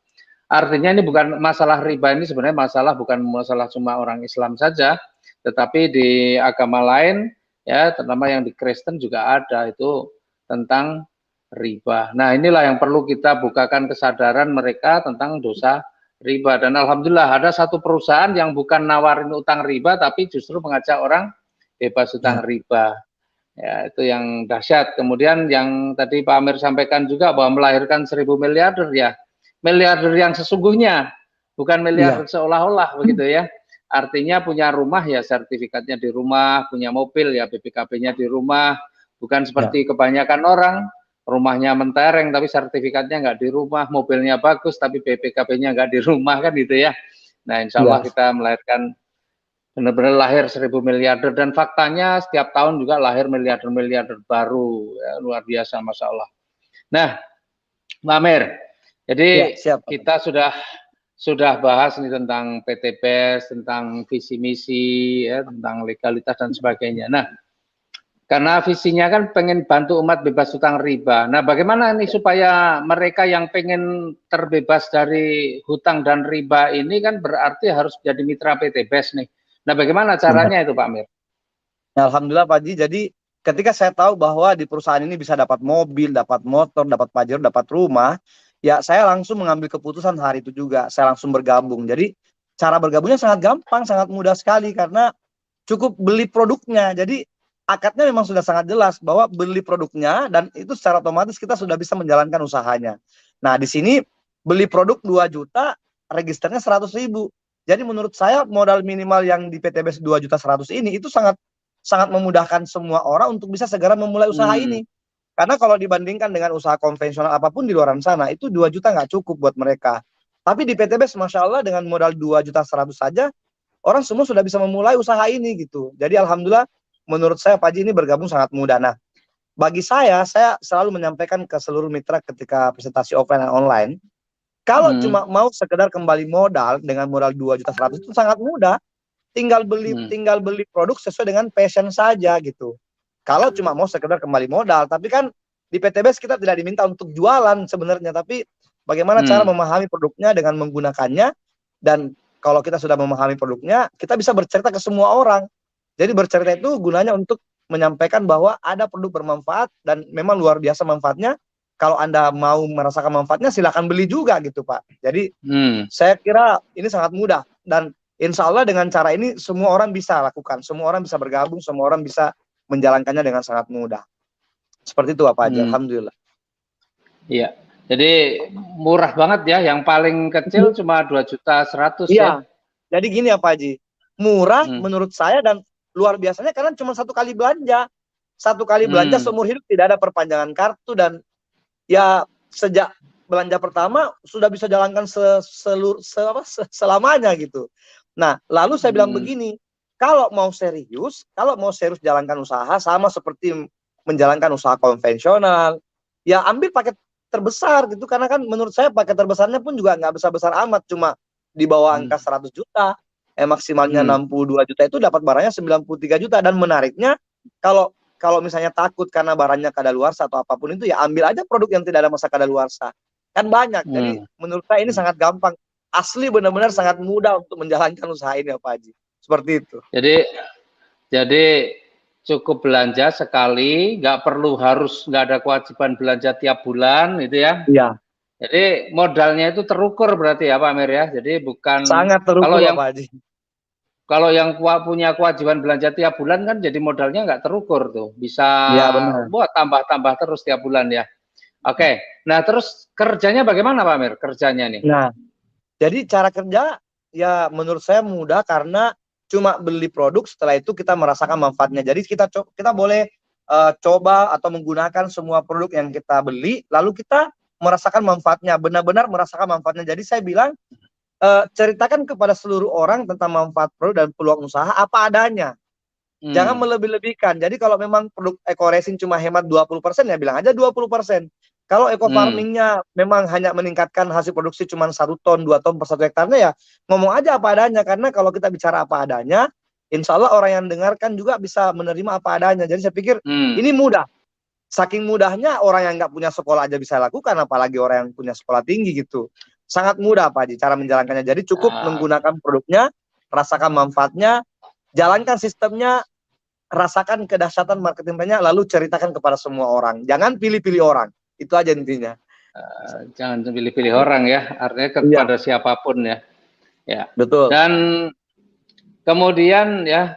artinya ini bukan masalah riba, ini sebenarnya bukan masalah cuma orang Islam saja, tetapi di agama lain, ya, terutama yang di Kristen juga ada itu tentang riba. Nah, inilah yang perlu kita bukakan kesadaran mereka tentang dosa riba. Dan alhamdulillah ada satu perusahaan yang bukan nawarin utang riba, tapi justru mengajak orang bebas utang riba. Ya, itu yang dahsyat. Kemudian yang tadi Pak Amir sampaikan juga bahwa melahirkan 1000 miliarder, ya, miliarder yang sesungguhnya, bukan miliarder seolah-olah begitu ya. Artinya punya rumah ya sertifikatnya di rumah, punya mobil ya BPKB-nya di rumah, bukan seperti kebanyakan orang rumahnya mentereng tapi sertifikatnya nggak di rumah, mobilnya bagus tapi BPKB-nya nggak di rumah, kan gitu ya. Nah, insya Allah kita melahirkan benar-benar lahir 1000 miliarder, dan faktanya setiap tahun juga lahir miliarder-miliarder baru, ya, luar biasa, Masya Allah. Nah, Pak Amir, jadi kita sudah bahas nih tentang PT BES, tentang visi misi, ya, tentang legalitas dan sebagainya. Nah, karena visinya kan pengen bantu umat bebas hutang riba. Nah, bagaimana nih supaya mereka yang pengen terbebas dari hutang dan riba ini kan berarti harus jadi mitra PT BES nih. Nah, bagaimana caranya itu Pak Amir? Ya, alhamdulillah Pak Haji. Jadi ketika saya tahu bahwa di perusahaan ini bisa dapat mobil, dapat motor, dapat pajero, dapat rumah, ya saya langsung mengambil keputusan hari itu juga. Saya langsung bergabung. Jadi cara bergabungnya sangat gampang, sangat mudah sekali karena cukup beli produknya. Jadi akadnya memang sudah sangat jelas bahwa beli produknya dan itu secara otomatis kita sudah bisa menjalankan usahanya. Nah, di sini beli produk 2 juta, registernya 100.000. Jadi menurut saya modal minimal yang di PT BES 2.100.000 ini itu sangat memudahkan semua orang untuk bisa segera memulai usaha ini. Karena kalau dibandingkan dengan usaha konvensional apapun di luar sana, itu 2 juta nggak cukup buat mereka. Tapi di PT BES, Masya Allah, dengan modal 2.100.000 saja, orang semua sudah bisa memulai usaha ini gitu. Jadi alhamdulillah, menurut saya Pak Haji ini bergabung sangat mudah. Nah, bagi saya selalu menyampaikan ke seluruh mitra ketika presentasi offline dan online, kalau cuma mau sekedar kembali modal dengan modal 2.100.000 itu sangat mudah. Tinggal beli produk sesuai dengan passion saja gitu. Kalau cuma mau sekedar kembali modal, tapi kan di PT BES kita tidak diminta untuk jualan sebenarnya, tapi bagaimana cara memahami produknya dengan menggunakannya, dan kalau kita sudah memahami produknya, kita bisa bercerita ke semua orang. Jadi bercerita itu gunanya untuk menyampaikan bahwa ada produk bermanfaat dan memang luar biasa manfaatnya. Kalau Anda mau merasakan manfaatnya, silakan beli juga gitu, Pak. Jadi saya kira ini sangat mudah dan insya Allah dengan cara ini semua orang bisa lakukan, semua orang bisa bergabung, semua orang bisa menjalankannya dengan sangat mudah. Seperti itu Pak Haji, alhamdulillah. Iya, jadi murah banget ya, yang paling kecil cuma 2.100.000 ya. Jadi gini ya Pak Haji, murah menurut saya dan luar biasanya karena cuma 1 kali belanja. 1 kali belanja seumur hidup, tidak ada perpanjangan kartu dan ya sejak belanja pertama sudah bisa jalankan selamanya gitu. Nah, lalu saya bilang begini, kalau mau serius jalankan usaha sama seperti menjalankan usaha konvensional, ya ambil paket terbesar gitu, karena kan menurut saya paket terbesarnya pun juga nggak besar-besar amat, cuma di bawah angka 100 juta, maksimalnya 62 juta itu dapat barangnya 93 juta dan menariknya kalau misalnya takut karena barangnya kadaluarsa atau apapun itu, ya ambil aja produk yang tidak ada masa kadaluarsa. Kan banyak. Jadi menurut saya ini sangat gampang. Asli benar-benar sangat mudah untuk menjalankan usaha ini ya Pak Haji. Seperti itu. Jadi cukup belanja sekali, nggak ada kewajiban belanja tiap bulan gitu ya. Iya. Jadi modalnya itu terukur berarti ya Pak Amir ya. Jadi bukan sangat terukur Pak Haji. Kalau yang punya kewajiban belanja tiap bulan kan jadi modalnya nggak terukur tuh, bisa buat tambah-tambah terus tiap bulan ya. Oke, nah terus kerjanya bagaimana Pak Amir? Kerjanya nih? Nah, jadi cara kerja ya menurut saya mudah karena cuma beli produk, setelah itu kita merasakan manfaatnya. Jadi kita boleh coba atau menggunakan semua produk yang kita beli, lalu kita merasakan manfaatnya, benar-benar merasakan manfaatnya. Jadi saya bilang, ceritakan kepada seluruh orang tentang manfaat produk dan peluang usaha apa adanya. Jangan melebih-lebihkan. Jadi kalau memang produk ekoresin cuma hemat 20%, ya bilang aja 20%. Kalau eco farmingnya memang hanya meningkatkan hasil produksi cuma 1 ton, 2 ton per 1 hektarnya, ya ngomong aja apa adanya. Karena kalau kita bicara apa adanya, insya Allah orang yang dengarkan juga bisa menerima apa adanya. Jadi saya pikir ini mudah. Saking mudahnya orang yang nggak punya sekolah aja bisa lakukan, apalagi orang yang punya sekolah tinggi gitu. Sangat mudah Pak Haji cara menjalankannya. Jadi cukup menggunakan produknya, rasakan manfaatnya, jalankan sistemnya, rasakan kedahsyatan marketing plannya, lalu ceritakan kepada semua orang. Jangan pilih-pilih orang. Itu aja intinya. Jangan pilih-pilih orang ya, artinya kepada siapapun ya. Ya. Betul. Dan kemudian ya,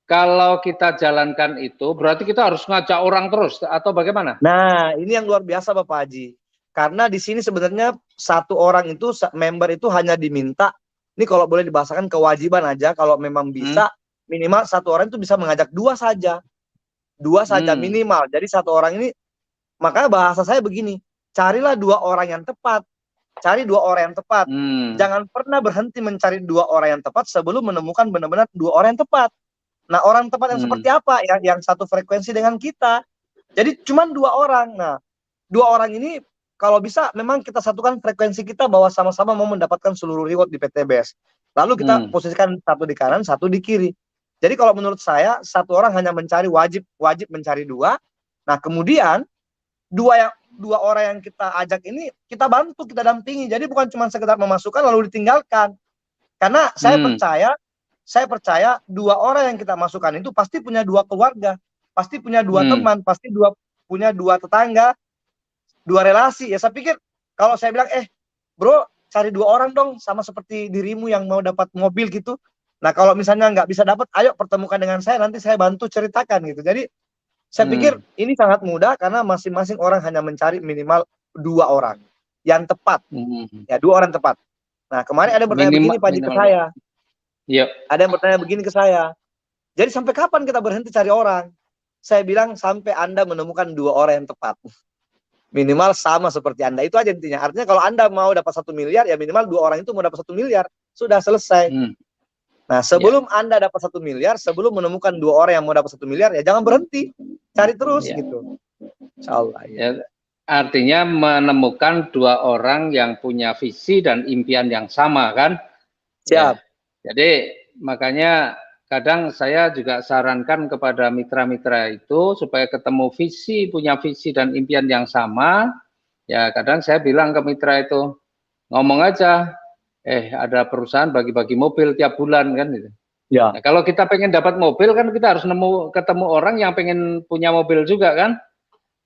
kalau kita jalankan itu, berarti kita harus ngajak orang terus atau bagaimana? Nah, ini yang luar biasa Bapak Haji. Karena di sini sebenarnya satu orang itu, member itu hanya diminta, ini kalau boleh dibahasakan kewajiban aja, kalau memang bisa, minimal satu orang itu bisa mengajak 2 saja. 2 saja minimal. Jadi satu orang ini, makanya bahasa saya begini, carilah 2 orang yang tepat. Cari 2 orang yang tepat. Jangan pernah berhenti mencari 2 orang yang tepat sebelum menemukan benar-benar 2 orang yang tepat. Nah, orang tepat yang seperti apa? Yang satu frekuensi dengan kita. Jadi cuma 2 orang. Nah, 2 orang ini kalau bisa memang kita satukan frekuensi kita bahwa sama-sama mau mendapatkan seluruh reward di PTBS. Lalu kita posisikan satu di kanan, satu di kiri. Jadi kalau menurut saya, satu orang hanya mencari wajib mencari 2. Nah, kemudian 2 orang yang kita ajak ini kita bantu, kita dampingi. Jadi bukan cuma sekedar memasukkan lalu ditinggalkan. Karena saya percaya 2 orang yang kita masukkan itu pasti punya 2 keluarga, pasti punya 2 teman, pasti punya 2 tetangga, 2 relasi. Ya saya pikir kalau saya bilang, bro cari 2 orang dong, sama seperti dirimu yang mau dapat mobil gitu. Nah kalau misalnya nggak bisa dapat, ayo pertemukan dengan saya, nanti saya bantu ceritakan gitu. Jadi saya pikir ini sangat mudah karena masing-masing orang hanya mencari minimal 2 orang yang tepat. Ya 2 orang tepat. Nah kemarin ada yang bertanya begini Pak Haji ke saya. Ada yang bertanya begini ke saya. Jadi sampai kapan kita berhenti cari orang? Saya bilang sampai Anda menemukan 2 orang yang tepat. Minimal sama seperti Anda. Itu aja intinya. Artinya kalau Anda mau dapat 1 miliar, ya minimal 2 orang itu mau dapat 1 miliar. Sudah selesai. Nah, sebelum Anda dapat 1 miliar, sebelum menemukan 2 orang yang mau dapat 1 miliar, ya jangan berhenti. Cari terus gitu. Insyaallah. Ya. Artinya menemukan 2 orang yang punya visi dan impian yang sama kan? Siap. Ya. Jadi makanya kadang saya juga sarankan kepada mitra-mitra itu supaya ketemu visi, punya visi dan impian yang sama. Ya kadang saya bilang ke mitra itu, ngomong aja, ada perusahaan bagi-bagi mobil tiap bulan kan gitu. Ya. Nah, kalau kita pengen dapat mobil kan kita harus ketemu orang yang pengen punya mobil juga kan.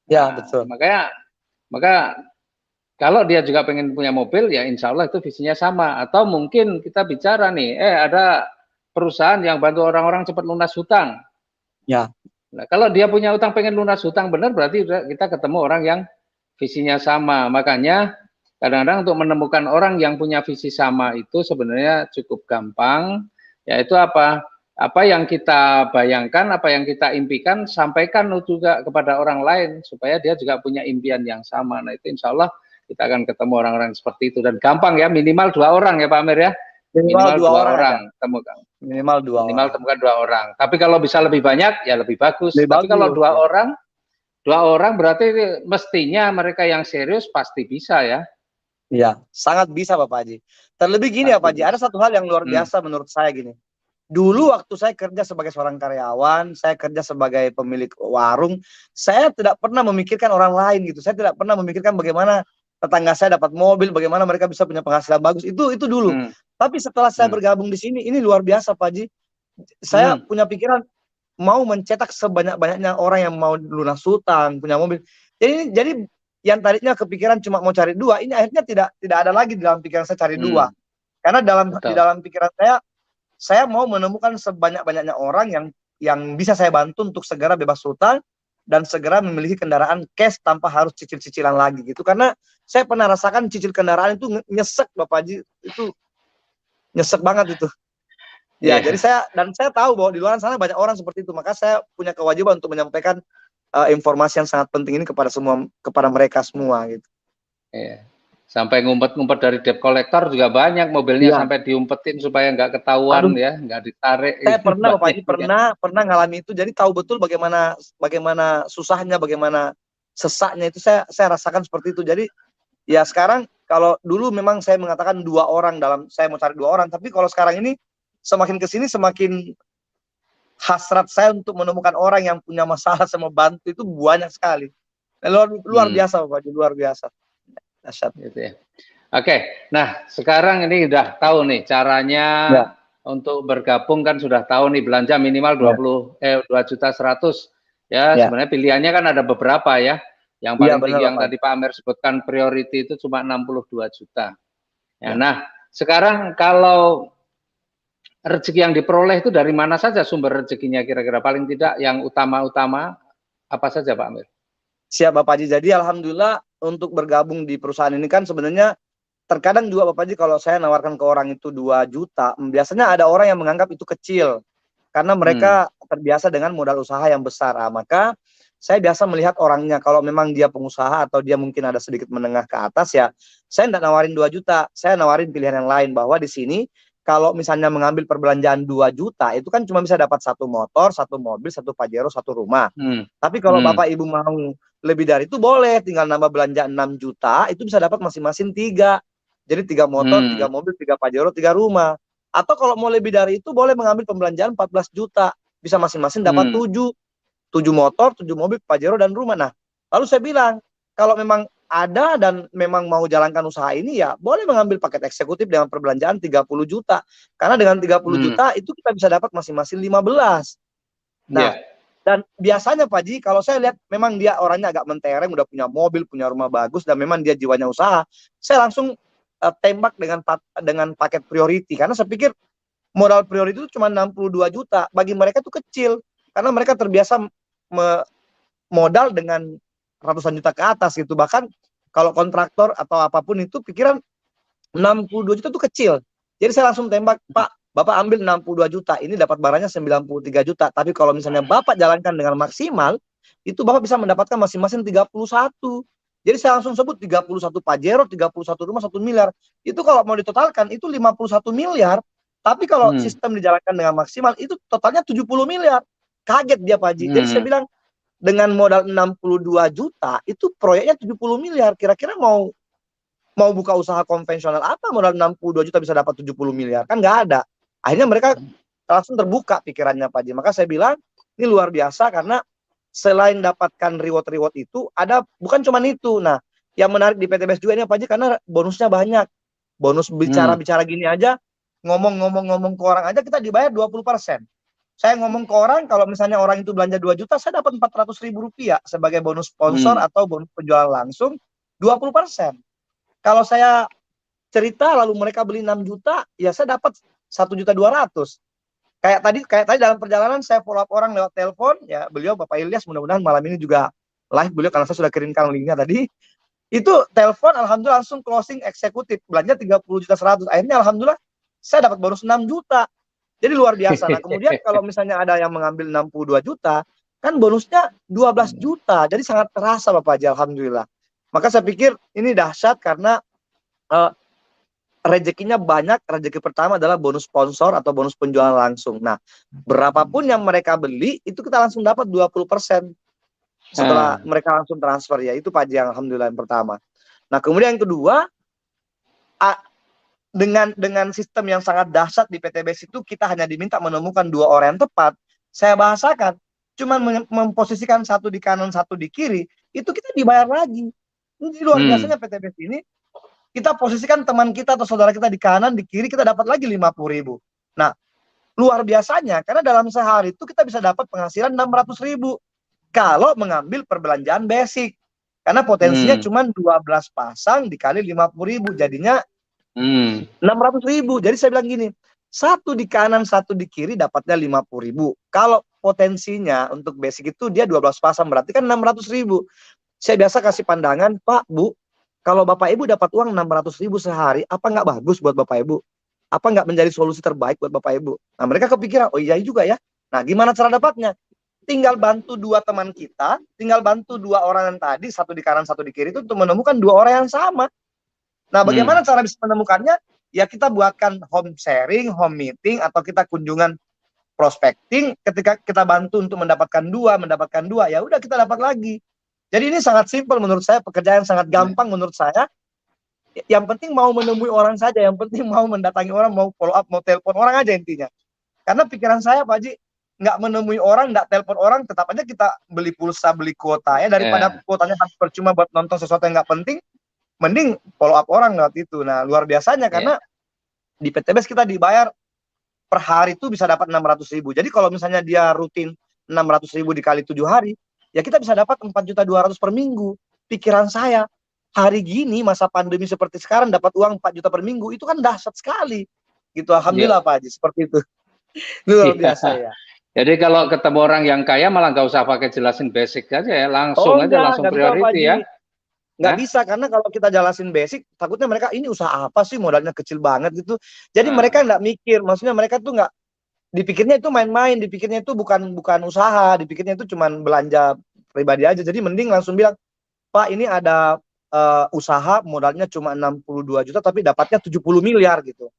Ya, Nah, betul. maka kalau dia juga pengen punya mobil, ya insya Allah itu visinya sama. Atau mungkin kita bicara nih, ada perusahaan yang bantu orang-orang cepat lunas hutang. Ya. Nah, kalau dia punya utang pengen lunas hutang benar, berarti kita ketemu orang yang visinya sama. Makanya kadang-kadang untuk menemukan orang yang punya visi sama itu sebenarnya cukup gampang. Yaitu apa yang kita bayangkan, apa yang kita impikan, sampaikan juga kepada orang lain supaya dia juga punya impian yang sama. Nah, itu insya Allah kita akan ketemu orang-orang seperti itu, dan gampang ya, minimal 2 orang ya Pak Amir ya, minimal 2 orang temukan, minimal 2 orang, temukan 2 orang. Tapi kalau bisa lebih banyak ya lebih bagus. Tapi kalau 2 orang berarti mestinya mereka yang serius pasti bisa ya. Iya, sangat bisa Bapak Haji. Terlebih gini ya Pak Haji, ada satu hal yang luar biasa menurut saya gini. Dulu waktu saya kerja sebagai seorang karyawan, saya kerja sebagai pemilik warung, saya tidak pernah memikirkan orang lain gitu. Saya tidak pernah memikirkan bagaimana tetangga saya dapat mobil, bagaimana mereka bisa punya penghasilan bagus. Itu dulu. Tapi setelah saya bergabung di sini, ini luar biasa Pak Haji. Saya punya pikiran mau mencetak sebanyak-banyaknya orang yang mau lunas hutang, punya mobil. Jadi yang tadinya kepikiran cuma mau cari 2, ini akhirnya tidak ada lagi di dalam pikiran saya cari 2. Karena di dalam pikiran saya mau menemukan sebanyak-banyaknya orang yang bisa saya bantu untuk segera bebas hutang dan segera memiliki kendaraan cash tanpa harus cicil-cicilan lagi gitu. Karena saya pernah rasakan cicil kendaraan itu nyesek Bapak Haji, itu nyesek banget itu. Ya, jadi saya tahu bahwa di luar sana banyak orang seperti itu, maka saya punya kewajiban untuk menyampaikan informasi yang sangat penting ini kepada mereka semua gitu. Iya. Sampai ngumpet-ngumpet dari debt collector juga banyak mobilnya, sampai diumpetin supaya nggak ketahuan. Ya, nggak ditarik. Saya pernah Bapak Haji, pernah ngalami itu, jadi tahu betul bagaimana susahnya, bagaimana sesaknya itu saya rasakan seperti itu. Jadi ya sekarang, kalau dulu memang saya mengatakan 2 orang saya mau cari 2 orang, tapi kalau sekarang ini semakin kesini semakin hasrat saya untuk menemukan orang yang punya masalah sama bantu itu banyak sekali. Luar biasa Bapak Haji, luar biasa. Gitu ya. Oke, nah sekarang ini udah tahu nih caranya untuk bergabung, kan sudah tahu nih, belanja minimal 2.100.000 ya. Sebenarnya pilihannya kan ada beberapa ya. Yang paling tinggi yang tadi Pak Amir sebutkan priority itu cuma 62 juta. Ya, nah sekarang kalau rezeki yang diperoleh itu dari mana saja sumber rezekinya kira-kira, paling tidak yang utama-utama apa saja Pak Amir? Siap Bapak Haji. Jadi alhamdulillah untuk bergabung di perusahaan ini kan sebenarnya terkadang juga Bapak Haji, kalau saya nawarkan ke orang itu 2 juta, biasanya ada orang yang menganggap itu kecil karena mereka terbiasa dengan modal usaha yang besar. Maka saya biasa melihat orangnya, kalau memang dia pengusaha atau dia mungkin ada sedikit menengah ke atas, ya saya tidak nawarin 2 juta, saya nawarin pilihan yang lain, bahwa di sini kalau misalnya mengambil perbelanjaan 2 juta itu kan cuma bisa dapat 1 motor, 1 mobil, 1 Pajero, 1 rumah. Tapi kalau Bapak Ibu mau lebih dari itu boleh, tinggal nambah belanja 6 juta, itu bisa dapat masing-masing 3. Jadi 3 motor, 3 mobil, 3 Pajero, 3 rumah. Atau kalau mau lebih dari itu boleh mengambil pembelanjaan 14 juta, bisa masing-masing dapat 7 motor, 7 mobil, Pajero dan rumah. Nah, lalu saya bilang, kalau memang ada dan memang mau jalankan usaha ini, ya boleh mengambil paket eksekutif dengan perbelanjaan 30 juta. Karena dengan 30 juta itu kita bisa dapat masing-masing 15. Nah, dan biasanya Pak Ji, kalau saya lihat memang dia orangnya agak mentereng, udah punya mobil, punya rumah bagus, dan memang dia jiwanya usaha, saya langsung tembak dengan paket priority. Karena saya pikir modal priority itu cuma 62 juta. Bagi mereka itu kecil. Karena mereka terbiasa modal dengan ratusan juta ke atas gitu. Bahkan kalau kontraktor atau apapun itu pikiran 62 juta itu kecil. Jadi saya langsung tembak, Pak, Bapak ambil 62 juta, ini dapat barangnya 93 juta. Tapi kalau misalnya Bapak jalankan dengan maksimal, itu Bapak bisa mendapatkan masing-masing 31. Jadi saya langsung sebut 31 Pajero, 31 rumah, 1 miliar. Itu kalau mau ditotalkan, itu 51 miliar. Tapi kalau sistem dijalankan dengan maksimal, itu totalnya 70 miliar. Kaget dia Pak Haji. Jadi saya bilang, dengan modal 62 juta, itu proyeknya 70 miliar. Kira-kira mau buka usaha konvensional apa modal 62 juta bisa dapat 70 miliar? Kan nggak ada. Akhirnya mereka langsung terbuka pikirannya Pak Haji. Maka saya bilang, ini luar biasa karena selain dapatkan reward-reward itu, ada bukan cuma itu. Nah, yang menarik di PTBS juga ini Pak Haji, karena bonusnya banyak. Bonus bicara-bicara gini aja, ngomong-ngomong ke orang aja kita dibayar 20%. Saya ngomong ke orang, kalau misalnya orang itu belanja 2 juta, saya dapat 400.000 rupiah sebagai bonus sponsor atau bonus penjualan langsung 20%. Kalau saya cerita lalu mereka beli 6 juta, ya saya dapat 1.200.000. Kayak tadi dalam perjalanan saya follow up orang lewat telepon, ya beliau Bapak Ilyas, mudah-mudahan malam ini juga live beliau karena saya sudah kirimkan linknya tadi. Itu telepon alhamdulillah langsung closing eksekutif, belanja 30.100.000. Akhirnya alhamdulillah saya dapat bonus 6 juta. Jadi luar biasa. Nah, kemudian kalau misalnya ada yang mengambil 62 juta, kan bonusnya 12 juta. Jadi sangat terasa Bapak Haji, alhamdulillah. Maka saya pikir ini dahsyat karena rezekinya banyak. Rezeki pertama adalah bonus sponsor atau bonus penjualan langsung. Nah, berapapun yang mereka beli, itu kita langsung dapat 20% setelah mereka langsung transfer. Ya, itu Pak Haji, alhamdulillah yang pertama. Nah, kemudian yang kedua, dengan sistem yang sangat dahsyat di PTBS itu, kita hanya diminta menemukan 2 orang yang tepat. Saya bahasakan, cuman memposisikan satu di kanan, satu di kiri, itu kita dibayar lagi. Ini luar biasanya PTBS ini, kita posisikan teman kita atau saudara kita di kanan, di kiri, kita dapat lagi 50.000. Nah, luar biasanya, karena dalam sehari itu kita bisa dapat penghasilan 600.000 kalau mengambil perbelanjaan basic. Karena potensinya cuma 12 pasang dikali 50.000, jadinya 600.000. Jadi saya bilang gini, satu di kanan, satu di kiri dapatnya 50.000. Kalau potensinya untuk basic itu dia 12 pasang, berarti kan 600.000. Saya biasa kasih pandangan, Pak, Bu, kalau Bapak Ibu dapat uang 600.000 sehari, apa nggak bagus buat Bapak Ibu? Apa nggak menjadi solusi terbaik buat Bapak Ibu? Nah, mereka kepikiran, oh iya juga ya. Nah, gimana cara dapatnya? Tinggal bantu 2 teman kita, tinggal bantu 2 orang yang tadi, satu di kanan, satu di kiri, itu untuk menemukan 2 orang yang sama. Nah, bagaimana cara bisa menemukannya? Ya kita buatkan home sharing, home meeting, atau kita kunjungan prospecting. Ketika kita bantu untuk mendapatkan 2, ya udah kita dapat lagi. Jadi ini sangat simpel menurut saya, pekerjaan sangat gampang menurut saya. Yang penting mau menemui orang saja, yang penting mau mendatangi orang, mau follow up, mau telepon orang aja intinya. Karena pikiran saya Pak Haji, nggak menemui orang, nggak telepon orang, tetap aja kita beli pulsa, beli kuota ya, daripada kuotanya percuma buat nonton sesuatu yang nggak penting, mending follow up orang lewat itu. Nah, luar biasanya karena di PTBS kita dibayar per hari itu bisa dapat 600.000. Jadi kalau misalnya dia rutin 600.000 dikali 7 hari, ya kita bisa dapat 4.200.000 per minggu. Pikiran saya, hari gini masa pandemi seperti sekarang dapat uang 4 juta per minggu, itu kan dahsyat sekali. Gitu, alhamdulillah Pak Haji, seperti itu. Luar biasa ya. Jadi kalau ketemu orang yang kaya malah nggak usah pakai jelasin basic aja ya, langsung langsung priority ya. Nggak bisa, karena kalau kita jelasin basic, takutnya mereka ini usaha apa sih, modalnya kecil banget gitu. Jadi mereka nggak mikir, maksudnya mereka tuh nggak, dipikirnya itu main-main, dipikirnya itu bukan usaha, dipikirnya itu cuman belanja pribadi aja. Jadi mending langsung bilang, Pak ini ada usaha modalnya cuma 62 juta tapi dapatnya 70 miliar gitu.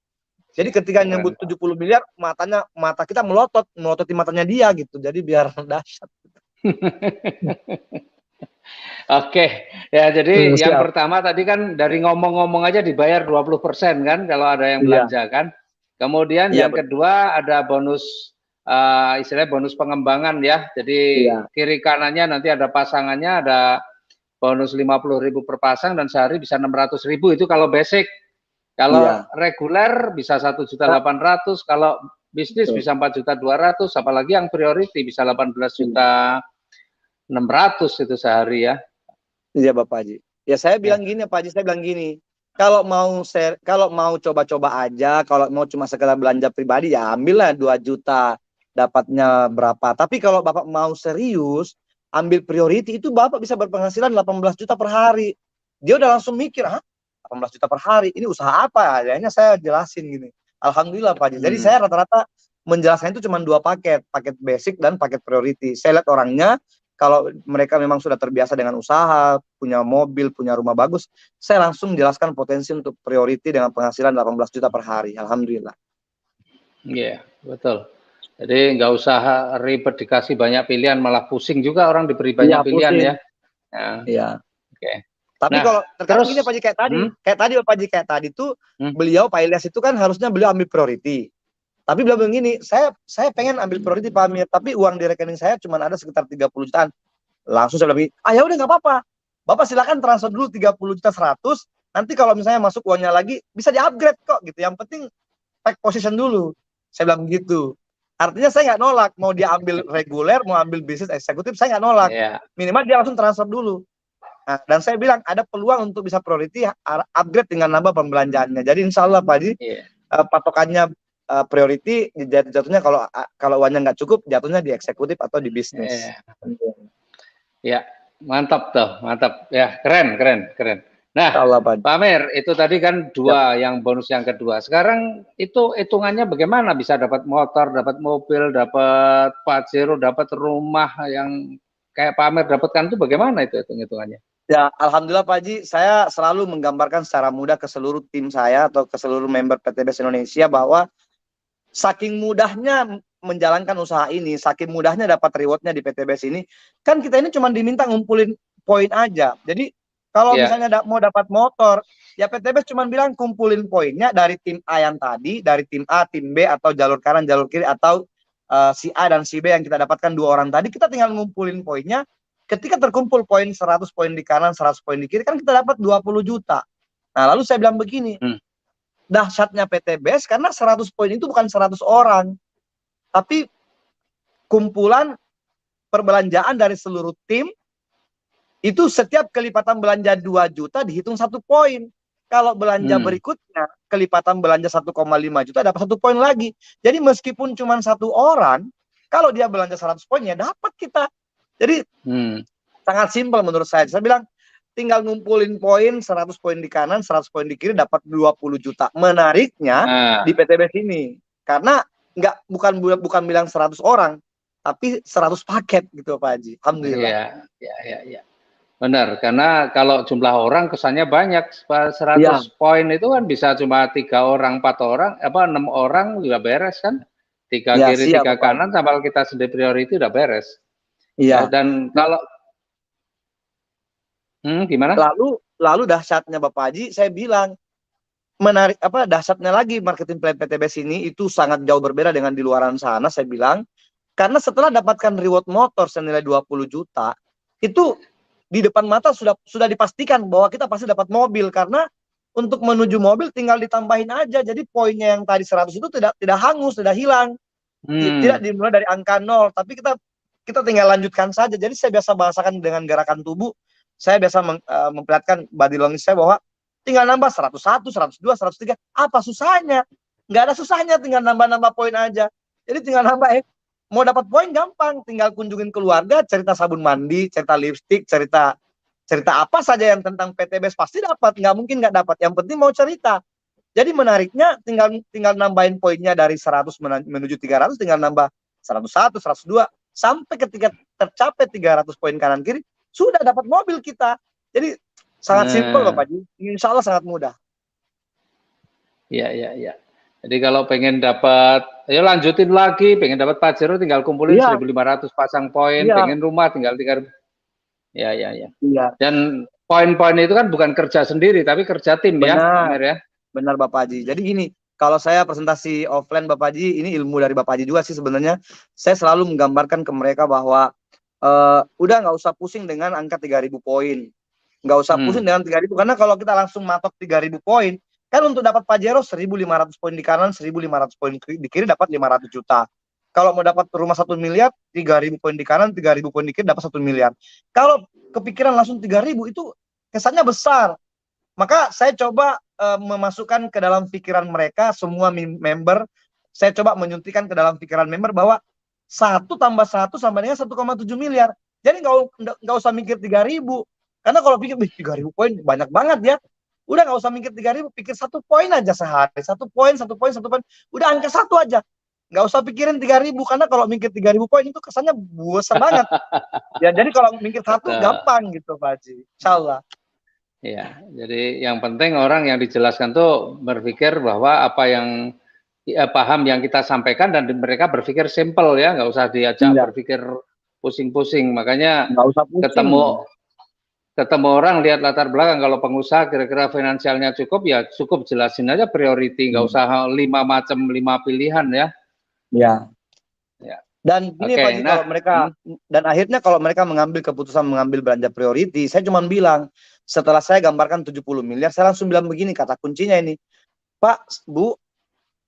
Jadi ketika nyebut 70 miliar, mata kita melototi matanya dia gitu. Jadi biar dahsyat. Oke, ya jadi yang pertama tadi kan dari ngomong-ngomong aja dibayar 20% kan kalau ada yang belanja kan. Kemudian yang kedua ada bonus, istilahnya bonus pengembangan ya. Jadi kiri kanannya nanti ada pasangannya, ada bonus 50.000 per pasang dan sehari bisa 600.000 itu kalau basic. Kalau reguler bisa 1.800.000, kalau bisnis bisa 4.200.000, apalagi yang priority bisa 18.600.000 itu sehari ya. Iya Bapak Haji. Ya saya bilang gini Pak Haji, saya bilang gini, kalau mau coba-coba aja, kalau mau cuma sekedar belanja pribadi ya ambillah 2 juta, dapatnya berapa. Tapi kalau Bapak mau serius, ambil priority, itu Bapak bisa berpenghasilan 18 juta per hari. Dia udah langsung mikir, 18 juta per hari, ini usaha apa? Akhirnya saya jelasin gini. Alhamdulillah Pak Haji. Jadi saya rata-rata menjelaskan itu cuma 2 paket, paket basic dan paket priority. Saya lihat orangnya, kalau mereka memang sudah terbiasa dengan usaha, punya mobil, punya rumah bagus, saya langsung menjelaskan potensi untuk priority dengan penghasilan 18 juta per hari. Alhamdulillah. Iya, betul. Jadi nggak usah ribet dikasih banyak pilihan, malah pusing juga orang diberi banyak pilihan ya. Iya. Oke. Tapi kalau terkadang gini Pak Haji, kayak tadi tuh beliau Pak Ilyas itu kan harusnya beliau ambil priority. Tapi beliau bilang gini, saya pengen ambil priority Pak Amir, tapi uang di rekening saya cuma ada sekitar 30 jutaan. Langsung saya bilang, ya udah nggak apa-apa. Bapak silakan transfer dulu 30 juta 100, nanti kalau misalnya masuk uangnya lagi bisa di-upgrade kok gitu. Yang penting take position dulu. Saya bilang begitu. Artinya saya nggak nolak mau dia ambil reguler, mau ambil bisnis eksekutif, saya nggak nolak. Minimal dia langsung transfer dulu. Nah, dan saya bilang ada peluang untuk bisa priority upgrade dengan nambah pembelanjaannya. Jadi insya Allah Pak Haji, patokannya priority, jatuhnya kalau uangnya nggak cukup, jatuhnya di eksekutif atau di bisnis. Ya, mantap tuh, mantap. Ya, keren. Nah, Pak Amir, itu tadi kan dua, yang bonus yang kedua. Sekarang itu hitungannya bagaimana bisa dapat motor, dapat mobil, dapat Pajero, dapat rumah yang kayak Pak Amir dapatkan itu bagaimana itu hitungannya? Ya, alhamdulillah Pak Haji, saya selalu menggambarkan secara mudah ke seluruh tim saya atau ke seluruh member PTBS Indonesia bahwa saking mudahnya menjalankan usaha ini, saking mudahnya dapat rewardnya di PTBS ini, kan kita ini cuma diminta ngumpulin poin aja. Jadi kalau misalnya mau dapat motor, ya PTBS cuma bilang kumpulin poinnya dari tim A yang tadi, dari tim A, tim B, atau jalur kanan, jalur kiri, atau si A dan si B yang kita dapatkan 2 orang tadi, kita tinggal ngumpulin poinnya. Ketika terkumpul poin 100 poin di kanan, 100 poin di kiri, kan kita dapat 20 juta. Nah, lalu saya bilang begini, dahsyatnya PTBS karena 100 poin itu bukan 100 orang, tapi kumpulan perbelanjaan dari seluruh tim, itu setiap kelipatan belanja 2 juta dihitung 1 poin. Kalau belanja berikutnya, kelipatan belanja 1,5 juta dapat 1 poin lagi. Jadi meskipun cuma 1 orang, kalau dia belanja 100 poin ya dapat kita. Jadi sangat simpel menurut saya. Saya bilang tinggal ngumpulin poin 100 poin di kanan, 100 poin di kiri dapat 20 juta. Menariknya di PTBS ini karena bukan bilang 100 orang, tapi 100 paket gitu Pak Haji. Alhamdulillah. Iya. Benar, karena kalau jumlah orang kesannya banyak, 100 poin itu kan bisa cuma 3 orang, 4 orang, 6 orang juga beres kan? 3 kiri, 3 kanan, sampai kita sendiri priority udah beres. Iya. Dan kalau gimana? Lalu dahsyatnya Bapak Haji, saya bilang menarik dahsyatnya lagi marketing plan PTBS ini itu sangat jauh berbeda dengan di luaran sana. Saya bilang karena setelah dapatkan reward motor senilai 20 juta itu di depan mata sudah dipastikan bahwa kita pasti dapat mobil, karena untuk menuju mobil tinggal ditambahin aja. Jadi poinnya yang tadi 100 itu tidak hangus, tidak hilang, tidak dimulai dari angka 0, tapi kita tinggal lanjutkan saja. Jadi saya biasa bahasakan dengan gerakan tubuh. Saya biasa memperlihatkan body language saya bahwa tinggal nambah 101, 102, 103. Apa susahnya? Nggak ada susahnya, tinggal nambah-nambah poin aja. Jadi tinggal nambah mau dapat poin gampang, tinggal kunjungin keluarga, cerita sabun mandi, cerita lipstick, cerita apa saja yang tentang PTBS pasti dapat, nggak mungkin nggak dapat. Yang penting mau cerita. Jadi menariknya tinggal nambahin poinnya dari 100 menuju 300, tinggal nambah 101, 102 sampai ketika tercapai 300 poin kanan kiri sudah dapat mobil kita. Jadi sangat simpel Bapak Haji. Insya Allah sangat mudah. Iya. Jadi kalau pengen dapat, ayo lanjutin lagi, pengen dapat Pajero tinggal kumpulin 1.500 pasang poin, pengen rumah tinggal 3. Iya. Dan poin-poin itu kan bukan kerja sendiri, tapi kerja tim. Benar, ya, Amir ya. Benar Bapak Haji. Jadi gini, kalau saya presentasi offline Bapak Haji, ini ilmu dari Bapak Haji juga sih sebenarnya. Saya selalu menggambarkan ke mereka bahwa udah nggak usah pusing dengan angka 3.000 poin. Nggak usah pusing dengan 3.000, karena kalau kita langsung matok 3.000 poin, kan untuk dapat Pajero 1.500 poin di kanan, 1.500 poin di kiri dapat 500 juta. Kalau mau dapat rumah 1 miliar, 3.000 poin di kanan, 3.000 poin di kiri dapat 1 miliar. Kalau kepikiran langsung 3.000 itu kesannya besar. Maka saya coba memasukkan ke dalam pikiran mereka, semua member, saya coba menyuntikkan ke dalam pikiran member bahwa 1 tambah 1 sama dengan 1,7 miliar. Jadi nggak usah mikir 3.000. Karena kalau pikir 3.000 poin banyak banget ya. Udah nggak usah mikir 3.000, pikir 1 poin aja sehari. 1 poin. Udah angka 1 aja. Nggak usah pikirin 3.000, karena kalau mikir 3.000 poin itu kesannya besar banget. Ya jadi kalau mikir 1 gampang gitu Pak Haji. Insyaallah. Iya, jadi yang penting orang yang dijelaskan tuh berpikir bahwa apa yang paham yang kita sampaikan, dan mereka berpikir simple ya, nggak usah diajak berpikir pusing-pusing. Makanya nggak usah pusing. ketemu orang lihat latar belakang. Kalau pengusaha kira-kira finansialnya cukup, ya cukup jelasin aja priority, nggak usah 5 macam 5 pilihan ya. Ya. Dan gini Pak Ji, Nah, kalau mereka dan akhirnya kalau mereka mengambil keputusan mengambil belanja priority, saya cuma bilang setelah saya gambarkan 70 miliar, saya langsung bilang begini, kata kuncinya ini, Pak, Bu,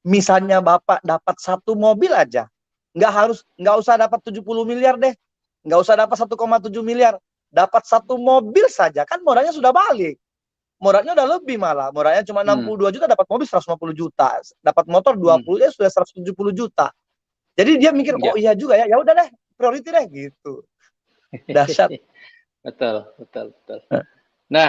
misalnya Bapak dapat 1 mobil aja, nggak usah dapat 70 miliar deh, nggak usah dapat 1,7 miliar, dapat 1 mobil saja, kan modalnya sudah balik. Modalnya udah lebih malah, modalnya cuma 62 juta, dapat mobil 150 juta, dapat motor 20 ya sudah 170 juta. Jadi dia mikir, oh iya juga ya, ya udah deh, priority deh gitu. Dahsyat. Betul. Nah,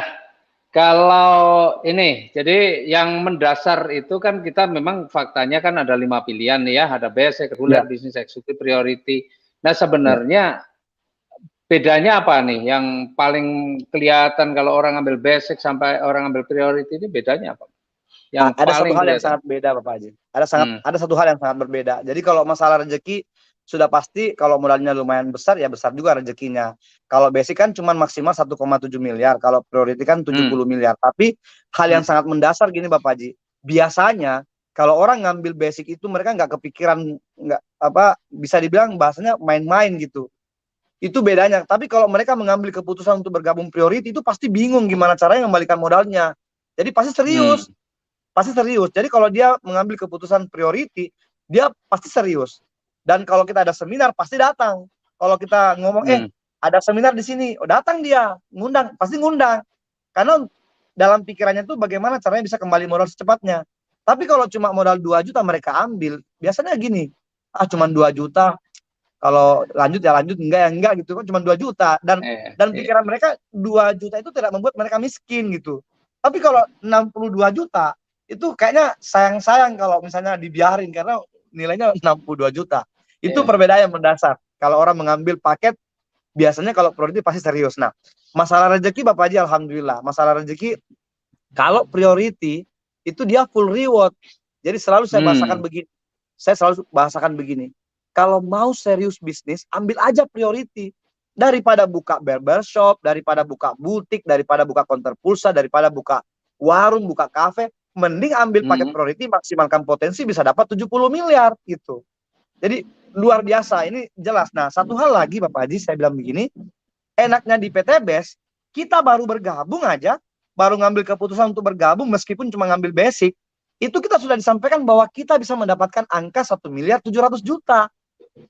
kalau ini, jadi yang mendasar itu kan kita memang faktanya kan ada 5 pilihan ya, ada basic, regular, bisnis, eksekutif, priority. Nah, sebenarnya bedanya apa nih? Yang paling kelihatan kalau orang ambil basic sampai orang ambil priority ini bedanya apa? Yang ada paling satu hal yang sangat beda Bapak Haji. Ada satu hal yang sangat berbeda. Jadi kalau masalah rezeki sudah pasti kalau modalnya lumayan besar ya besar juga rezekinya. Kalau basic kan cuma maksimal 1,7 miliar, kalau priority kan 70 miliar. Tapi hal yang sangat mendasar gini Bapak Haji. Biasanya kalau orang ngambil basic itu mereka nggak kepikiran, nggak apa bisa dibilang bahasanya main-main gitu. Itu bedanya. Tapi kalau mereka mengambil keputusan untuk bergabung priority itu pasti bingung gimana caranya mengembalikan modalnya. Jadi pasti serius. Pasti serius. Jadi kalau dia mengambil keputusan priority, dia pasti serius. Dan kalau kita ada seminar, pasti datang. Kalau kita ngomong, ada seminar di sini, oh datang dia, ngundang, pasti ngundang. Karena dalam pikirannya tuh bagaimana caranya bisa kembali modal secepatnya. Tapi kalau cuma modal 2 juta mereka ambil, biasanya gini, cuma 2 juta, kalau lanjut ya lanjut, enggak ya enggak gitu kan, cuma 2 juta. Dan pikiran mereka 2 juta itu tidak membuat mereka miskin gitu. Tapi kalau 62 juta, itu kayaknya sayang-sayang kalau misalnya dibiarin karena nilainya 62 juta. Itu perbedaan yang mendasar. Kalau orang mengambil paket, biasanya kalau priority pasti serius. Nah, masalah rezeki Bapak Haji alhamdulillah. Masalah rezeki, kalau priority itu dia full reward. Jadi selalu saya bahasakan begini. Saya selalu bahasakan begini. Kalau mau serius bisnis, ambil aja priority. Daripada buka barbershop, daripada buka butik, daripada buka konter pulsa, daripada buka warung, buka kafe, mending ambil paket priority, maksimalkan potensi bisa dapat 70 miliar gitu. Jadi luar biasa, ini jelas. Nah, satu hal lagi Bapak Haji, saya bilang begini, enaknya di PTBest, kita baru bergabung aja, baru ngambil keputusan untuk bergabung meskipun cuma ngambil basic, itu kita sudah disampaikan bahwa kita bisa mendapatkan angka 1.700.000.000.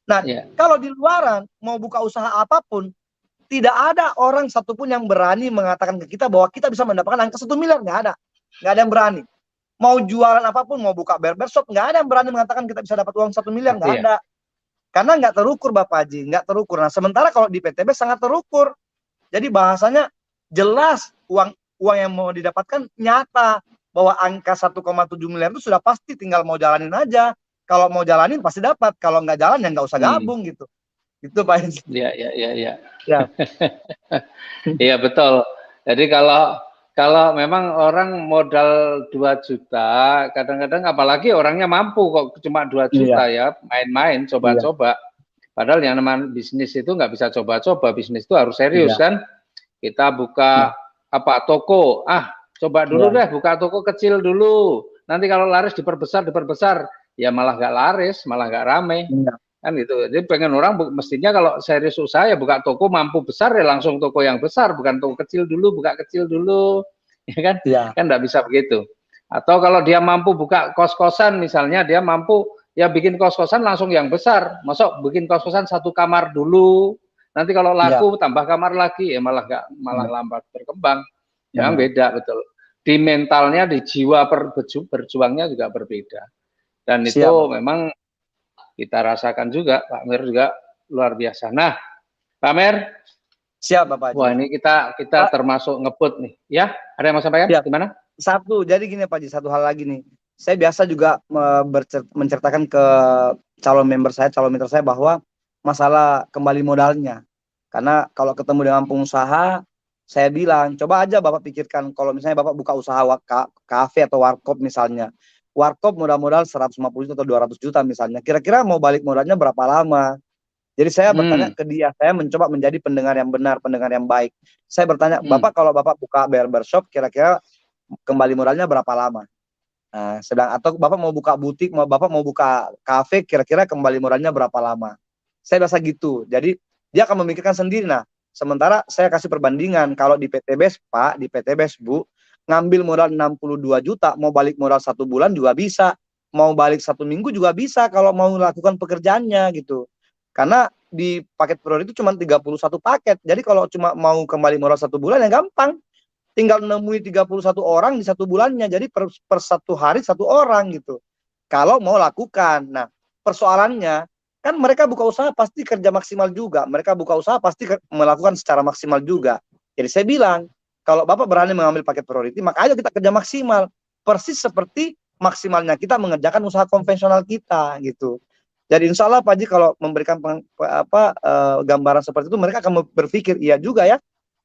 Nah, kalau di luaran mau buka usaha apapun, tidak ada orang satupun yang berani mengatakan ke kita bahwa kita bisa mendapatkan angka 1 miliar, nggak ada yang berani. Mau jualan apapun, mau buka barbershop, nggak ada yang berani mengatakan kita bisa dapat uang 1 miliar, nggak ada. Karena nggak terukur Bapak Haji, nggak terukur. Nah, sementara kalau di PTB sangat terukur. Jadi bahasanya jelas, uang yang mau didapatkan nyata, bahwa angka 1,7 miliar itu sudah pasti, tinggal mau jalanin aja. Kalau mau jalanin pasti dapat, kalau nggak jalan ya nggak usah gabung gitu. Itu Pak Haji. Iya. Iya betul. Jadi kalau memang orang modal 2 juta, kadang-kadang apalagi orangnya mampu kok cuma 2 juta ya, main-main, coba-coba. Padahal yang namanya bisnis itu nggak bisa coba-coba, bisnis itu harus serius kan. Kita buka toko, coba dulu deh, buka toko kecil dulu. Nanti kalau laris diperbesar, ya malah nggak laris, malah nggak rame. Kan gitu. Jadi pengen orang mestinya kalau serius usaha ya buka toko mampu besar ya langsung toko yang besar, bukan toko kecil dulu, buka kecil dulu, ya kan? Kan nggak bisa begitu. Atau kalau dia mampu buka kos-kosan misalnya, dia mampu ya bikin kos-kosan langsung yang besar. Masuk bikin kos-kosan 1 kamar dulu, nanti kalau laku tambah kamar lagi, ya malah lambat berkembang. Yang beda betul. Di mentalnya, di jiwa berjuangnya juga berbeda. Dan itu memang kita rasakan juga, Pak Mer juga luar biasa. Nah, Pak Mer, siap Bapak Haji. Wah, ini kita termasuk ngebut nih, ya? Ada yang mau sampaikan? Gimana? Jadi gini Pak Haji, satu hal lagi nih. Saya biasa juga menceritakan ke calon mitra saya bahwa masalah kembali modalnya. Karena kalau ketemu dengan pengusaha, saya bilang, coba aja Bapak pikirkan kalau misalnya Bapak buka usaha kafe atau warkop misalnya. Warkop modal 150 juta atau 200 juta misalnya. Kira-kira mau balik modalnya berapa lama? Jadi saya bertanya ke dia, saya mencoba menjadi pendengar yang benar, pendengar yang baik. Saya bertanya, Bapak kalau Bapak buka barbershop, kira-kira kembali modalnya berapa lama? Nah, atau Bapak mau buka butik, Bapak mau buka kafe, kira-kira kembali modalnya berapa lama? Saya biasa gitu. Jadi dia akan memikirkan sendiri. Nah, sementara saya kasih perbandingan, kalau di PTBS Pak, di PTBS Bu, ngambil modal 62 juta, mau balik modal 1 bulan juga bisa, mau balik 1 minggu juga bisa kalau mau lakukan pekerjaannya gitu. Karena di paket Pro itu cuma 31 paket. Jadi kalau cuma mau kembali modal 1 bulan ya gampang. Tinggal nemui 31 orang di 1 bulannya. Jadi per 1 hari 1 orang gitu. Kalau mau lakukan. Nah, persoalannya kan mereka buka usaha pasti kerja maksimal juga. Mereka buka usaha pasti melakukan secara maksimal juga. Jadi saya bilang, kalau Bapak berani mengambil paket priority, maka ayo kita kerja maksimal. Persis seperti maksimalnya kita mengerjakan usaha konvensional kita gitu. Jadi insya Allah Pak Haji kalau memberikan gambaran seperti itu, mereka akan berpikir, iya juga ya,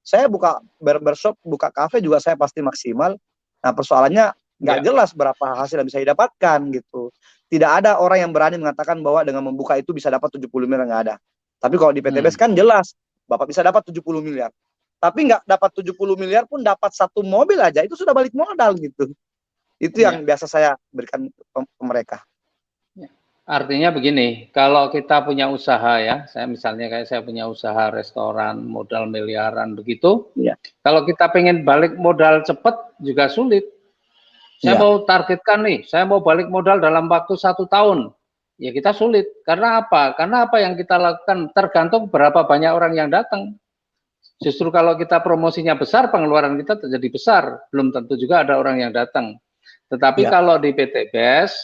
saya buka barbershop, buka kafe juga saya pasti maksimal. Nah persoalannya nggak jelas berapa hasil yang bisa didapatkan gitu. Tidak ada orang yang berani mengatakan bahwa dengan membuka itu bisa dapat 70 miliar, nggak ada. Tapi kalau di PTBS kan jelas, Bapak bisa dapat 70 miliar. Tapi nggak dapat 70 miliar pun dapat 1 mobil aja, itu sudah balik modal gitu. Itu yang biasa saya berikan ke mereka. Artinya begini, kalau kita punya usaha ya, saya misalnya kayak saya punya usaha restoran, modal miliaran begitu, kalau kita pengen balik modal cepat juga sulit. Saya mau targetkan nih, saya mau balik modal dalam waktu 1 tahun. Ya kita sulit. Karena apa? Karena apa yang kita lakukan tergantung berapa banyak orang yang datang. Justru kalau kita promosinya besar, pengeluaran kita jadi besar. Belum tentu juga ada orang yang datang. Tetapi kalau di PTBS,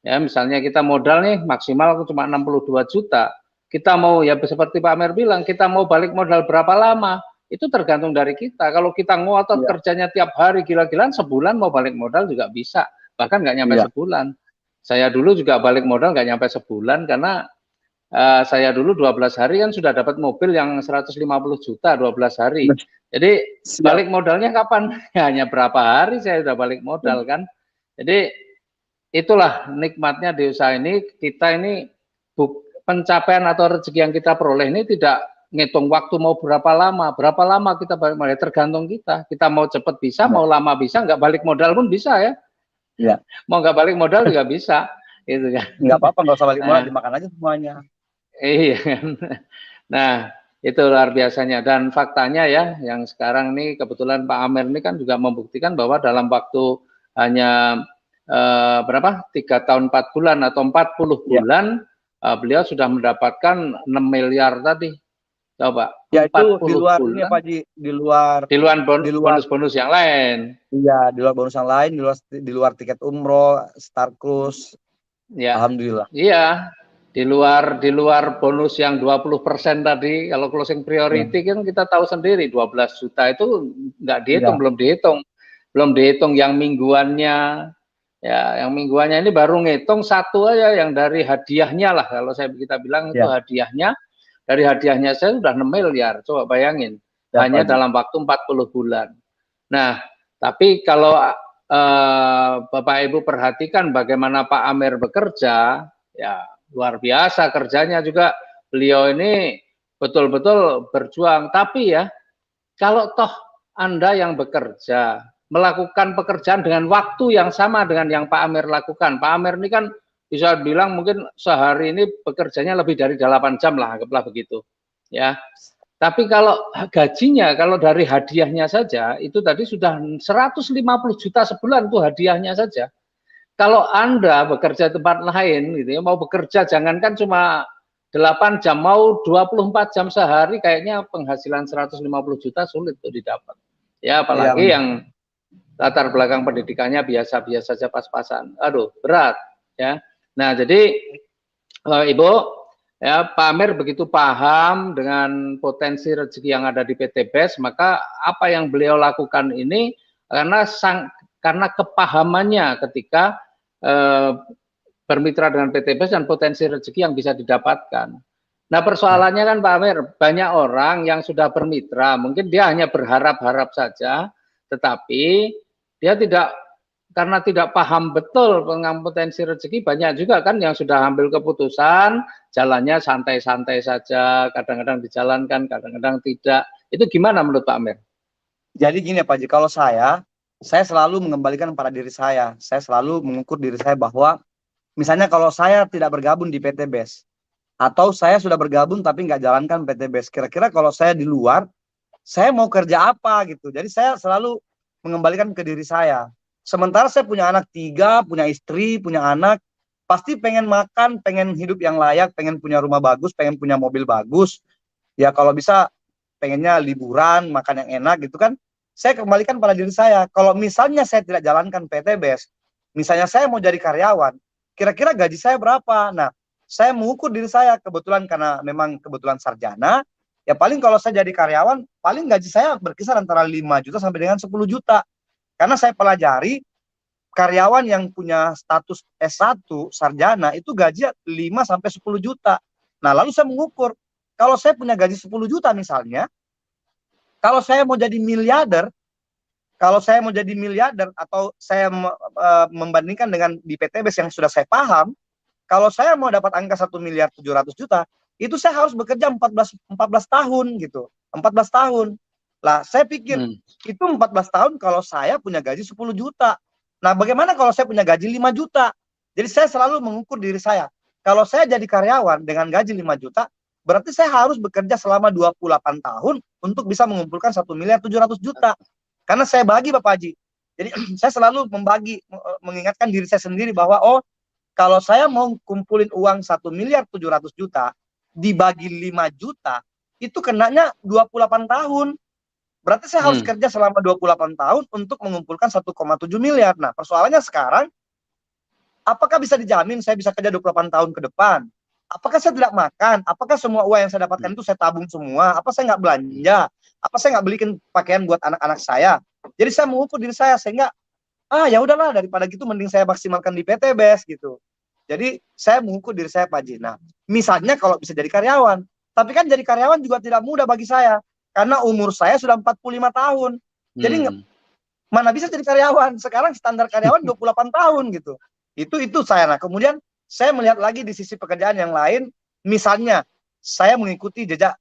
ya misalnya kita modal nih maksimal cuma 62 juta. Kita mau ya seperti Pak Amer bilang, kita mau balik modal berapa lama? Itu tergantung dari kita. Kalau kita ngotot kerjanya tiap hari gila-gilaan, sebulan mau balik modal juga bisa. Bahkan nggak nyampe sebulan. Saya dulu juga balik modal nggak nyampe sebulan karena saya dulu 12 hari kan sudah dapat mobil yang 150 juta 12 hari. Jadi balik modalnya kapan? Hanya berapa hari saya sudah balik modal kan. Jadi itulah nikmatnya di usaha ini. Kita ini pencapaian atau rezeki yang kita peroleh ini tidak ngitung waktu mau berapa lama kita balik modal, tergantung kita. Kita mau cepat bisa, mau lama bisa, nggak balik modal pun bisa ya. Mau nggak balik modal juga bisa, gitu kan. Nggak apa-apa, nggak usah balik modal, dimakan aja semuanya. Iya. Nah, itu luar biasanya. Dan faktanya ya, yang sekarang ini kebetulan Pak Amer ini kan juga membuktikan bahwa dalam waktu hanya berapa? 3 tahun 4 bulan atau 40 bulan, beliau sudah mendapatkan 6 miliar tadi. Coba. Ya itu di luar ini Pak Haji, di luar bonus-bonus yang lain. Iya, di luar bonus yang lain, di luar tiket umroh, Star Cruise. Ya. Alhamdulillah. Iya. Di luar bonus yang 20% tadi, kalau closing priority kan kita tahu sendiri 12 juta itu nggak dihitung, belum dihitung yang mingguannya. Ya, yang mingguannya ini baru ngitung satu aja yang dari hadiahnya lah, kalau kita bilang itu hadiahnya. Dari hadiahnya saya sudah 6 miliar, coba bayangin. Hanya dalam waktu 40 bulan. Nah, tapi kalau Bapak Ibu perhatikan bagaimana Pak Amer bekerja, ya luar biasa kerjanya juga. Beliau ini betul-betul berjuang. Tapi ya, kalau toh Anda yang bekerja, melakukan pekerjaan dengan waktu yang sama dengan yang Pak Amer lakukan. Pak Amer ini kan bisa bilang mungkin sehari ini bekerjanya lebih dari 8 jam lah, anggaplah begitu. Ya. Tapi kalau gajinya, kalau dari hadiahnya saja, itu tadi sudah 150 juta sebulan tuh hadiahnya saja. Kalau Anda bekerja di tempat lain, gitu ya, mau bekerja jangankan cuma 8 jam, mau 24 jam sehari, kayaknya penghasilan 150 juta sulit tuh didapat. Ya, apalagi yang latar belakang pendidikannya biasa-biasa saja pas-pasan. Aduh, berat. Ya. Nah, jadi Ibu, ya Pak Amer begitu paham dengan potensi rezeki yang ada di PTBS, maka apa yang beliau lakukan ini karena kepahamannya ketika bermitra dengan PTBS dan potensi rezeki yang bisa didapatkan. Nah, persoalannya kan Pak Amer, banyak orang yang sudah bermitra, mungkin dia hanya berharap-harap saja, tetapi dia karena tidak paham betul tentang potensi rezeki, banyak juga kan yang sudah ambil keputusan, jalannya santai-santai saja, kadang-kadang dijalankan, kadang-kadang tidak. Itu gimana menurut Pak Amer? Jadi gini Pak Haji, kalau saya selalu mengembalikan pada diri saya. Saya selalu mengukur diri saya bahwa, misalnya kalau saya tidak bergabung di PTBS, atau saya sudah bergabung tapi nggak jalankan PTBS. Kira-kira kalau saya di luar, saya mau kerja apa gitu. Jadi saya selalu mengembalikan ke diri saya. Sementara saya punya anak 3, punya istri, punya anak, pasti pengen makan, pengen hidup yang layak, pengen punya rumah bagus, pengen punya mobil bagus. Ya kalau bisa pengennya liburan, makan yang enak gitu kan. Saya kembalikan pada diri saya. Kalau misalnya saya tidak jalankan PTBS, misalnya saya mau jadi karyawan, kira-kira gaji saya berapa? Nah, saya mengukur diri saya, kebetulan karena memang kebetulan sarjana, ya paling kalau saya jadi karyawan, paling gaji saya berkisar antara 5 juta sampai dengan 10 juta. Karena saya pelajari, karyawan yang punya status S1 sarjana itu gaji 5 sampai 10 juta. Nah, lalu saya mengukur, kalau saya punya gaji 10 juta misalnya, kalau saya mau jadi miliarder, atau saya membandingkan dengan di PTBS yang sudah saya paham, kalau saya mau dapat angka 1.700.000.000, itu saya harus bekerja 14 tahun gitu. 14 tahun. Lah, saya pikir itu 14 tahun kalau saya punya gaji 10 juta. Nah, bagaimana kalau saya punya gaji 5 juta? Jadi saya selalu mengukur diri saya. Kalau saya jadi karyawan dengan gaji 5 juta, berarti saya harus bekerja selama 28 tahun untuk bisa mengumpulkan 1.700.000.000. Karena saya bagi, Bapak Haji. Jadi saya selalu mengingatkan diri saya sendiri bahwa kalau saya mau kumpulin uang 1.700.000.000 dibagi 5 juta, itu kenanya 28 tahun. Berarti saya harus kerja selama 28 tahun untuk mengumpulkan 1,7 miliar. Nah, persoalannya sekarang, apakah bisa dijamin saya bisa kerja 28 tahun ke depan? Apakah saya tidak makan? Apakah semua uang yang saya dapatkan itu saya tabung semua? Apa saya nggak belanja? Apa saya nggak belikan pakaian buat anak-anak saya? Jadi saya mengukur diri saya sehingga, ya udahlah, daripada gitu mending saya maksimalkan di PTBS gitu. Jadi saya mengukur diri saya, Pak Haji. Nah, misalnya kalau bisa jadi karyawan, tapi kan jadi karyawan juga tidak mudah bagi saya. Karena umur saya sudah 45 tahun. Jadi mana bisa jadi karyawan? Sekarang standar karyawan 28 tahun gitu. Itu saya. Nah, kemudian saya melihat lagi di sisi pekerjaan yang lain. Misalnya, saya mengikuti jejak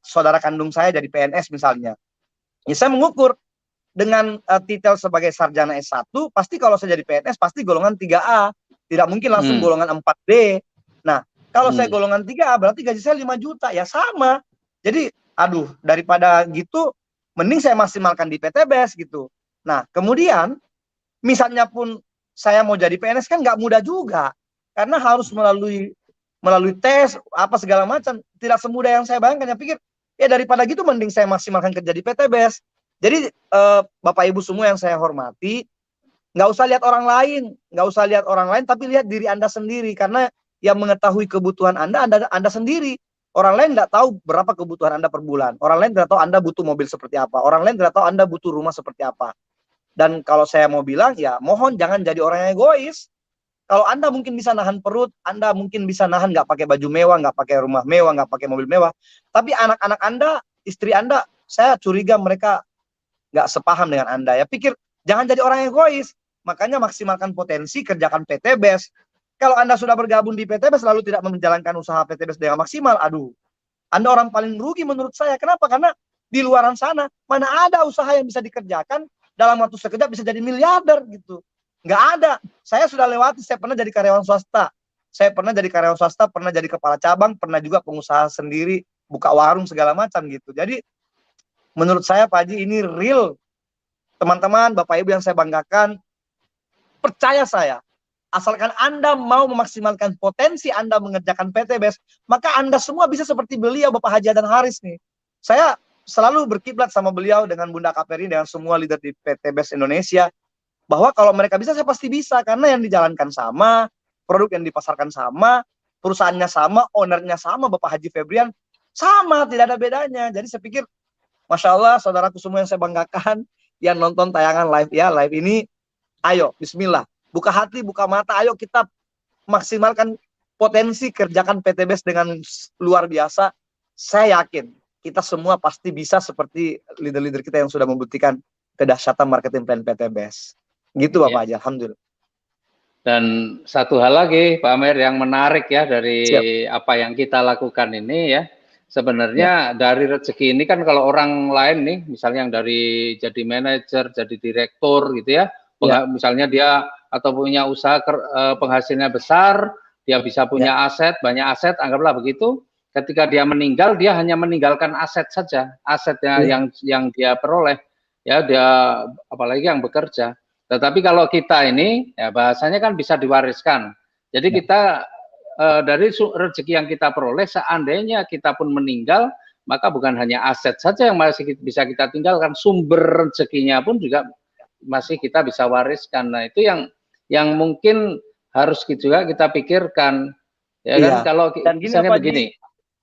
saudara kandung saya jadi PNS misalnya. Ya, saya mengukur dengan titel sebagai sarjana S1, pasti kalau saya jadi PNS, pasti golongan 3A. Tidak mungkin langsung golongan 4D. Nah, kalau saya golongan 3A, berarti gaji saya 5 juta. Ya sama. Jadi, daripada gitu, mending saya maksimalkan di PTBS gitu. Nah, kemudian, misalnya pun saya mau jadi PNS kan nggak mudah juga. Karena harus melalui tes, apa segala macam. Tidak semudah yang saya bayangkan. Saya pikir, ya daripada gitu, mending saya maksimalkan kerja di PTBS. Jadi, Bapak Ibu semua yang saya hormati, nggak usah lihat orang lain, tapi lihat diri Anda sendiri. Karena yang mengetahui kebutuhan Anda sendiri. Orang lain nggak tahu berapa kebutuhan Anda per bulan. Orang lain tidak tahu Anda butuh mobil seperti apa. Orang lain tidak tahu Anda butuh rumah seperti apa. Dan kalau saya mau bilang, ya mohon jangan jadi orang yang egois. Kalau Anda mungkin bisa nahan perut, Anda mungkin bisa nahan nggak pakai baju mewah, nggak pakai rumah mewah, nggak pakai mobil mewah. Tapi anak-anak Anda, istri Anda, saya curiga mereka nggak sepaham dengan Anda. Ya pikir, jangan jadi orang yang egois. Makanya maksimalkan potensi, kerjakan PTBS. Kalau Anda sudah bergabung di PTBS lalu tidak menjalankan usaha PTBS dengan maksimal, Anda orang paling rugi menurut saya. Kenapa? Karena di luaran sana, mana ada usaha yang bisa dikerjakan dalam waktu sekejap bisa jadi miliarder gitu. Nggak ada. Saya sudah lewati, saya pernah jadi karyawan swasta. Pernah jadi kepala cabang, pernah juga pengusaha sendiri, buka warung segala macam gitu. Jadi, menurut saya Pak Haji ini real. Teman-teman, Bapak Ibu yang saya banggakan, percaya saya, asalkan Anda mau memaksimalkan potensi Anda mengerjakan PTBS, maka Anda semua bisa seperti beliau, Bapak Haji Adan Haris nih. Saya selalu berkiblat sama beliau dengan Bunda Kaperi, dengan semua leader di PTBS Indonesia, bahwa kalau mereka bisa, saya pasti bisa. Karena yang dijalankan sama, produk yang dipasarkan sama, perusahaannya sama, ownernya sama, Bapak Haji Febrian, sama, tidak ada bedanya. Jadi saya pikir, Masya Allah, saudaraku semua yang saya banggakan, yang nonton tayangan live ini, ayo, bismillah. Buka hati, buka mata, ayo kita maksimalkan potensi, kerjakan PTBS dengan luar biasa. Saya yakin kita semua pasti bisa seperti leader-leader kita yang sudah membuktikan kedahsyatan marketing plan PTBS. Gitu Bapak Haji, alhamdulillah. Dan satu hal lagi Pak Amir yang menarik ya dari apa yang kita lakukan ini ya. Sebenarnya dari rezeki ini kan kalau orang lain nih, misalnya yang dari jadi manajer, jadi direktur gitu ya, misalnya dia atau punya usaha penghasilnya besar, dia bisa punya aset, banyak aset, anggaplah begitu. Ketika dia meninggal, dia hanya meninggalkan aset saja, asetnya yang dia peroleh, ya dia apalagi yang bekerja. Tetapi kalau kita ini, ya bahasanya kan bisa diwariskan. Jadi kita dari rezeki yang kita peroleh, seandainya kita pun meninggal, maka bukan hanya aset saja yang masih bisa kita tinggalkan, sumber rezekinya pun juga masih kita bisa wariskan. Nah itu yang mungkin harus juga kita pikirkan, ya kan? Kalau misalnya begini,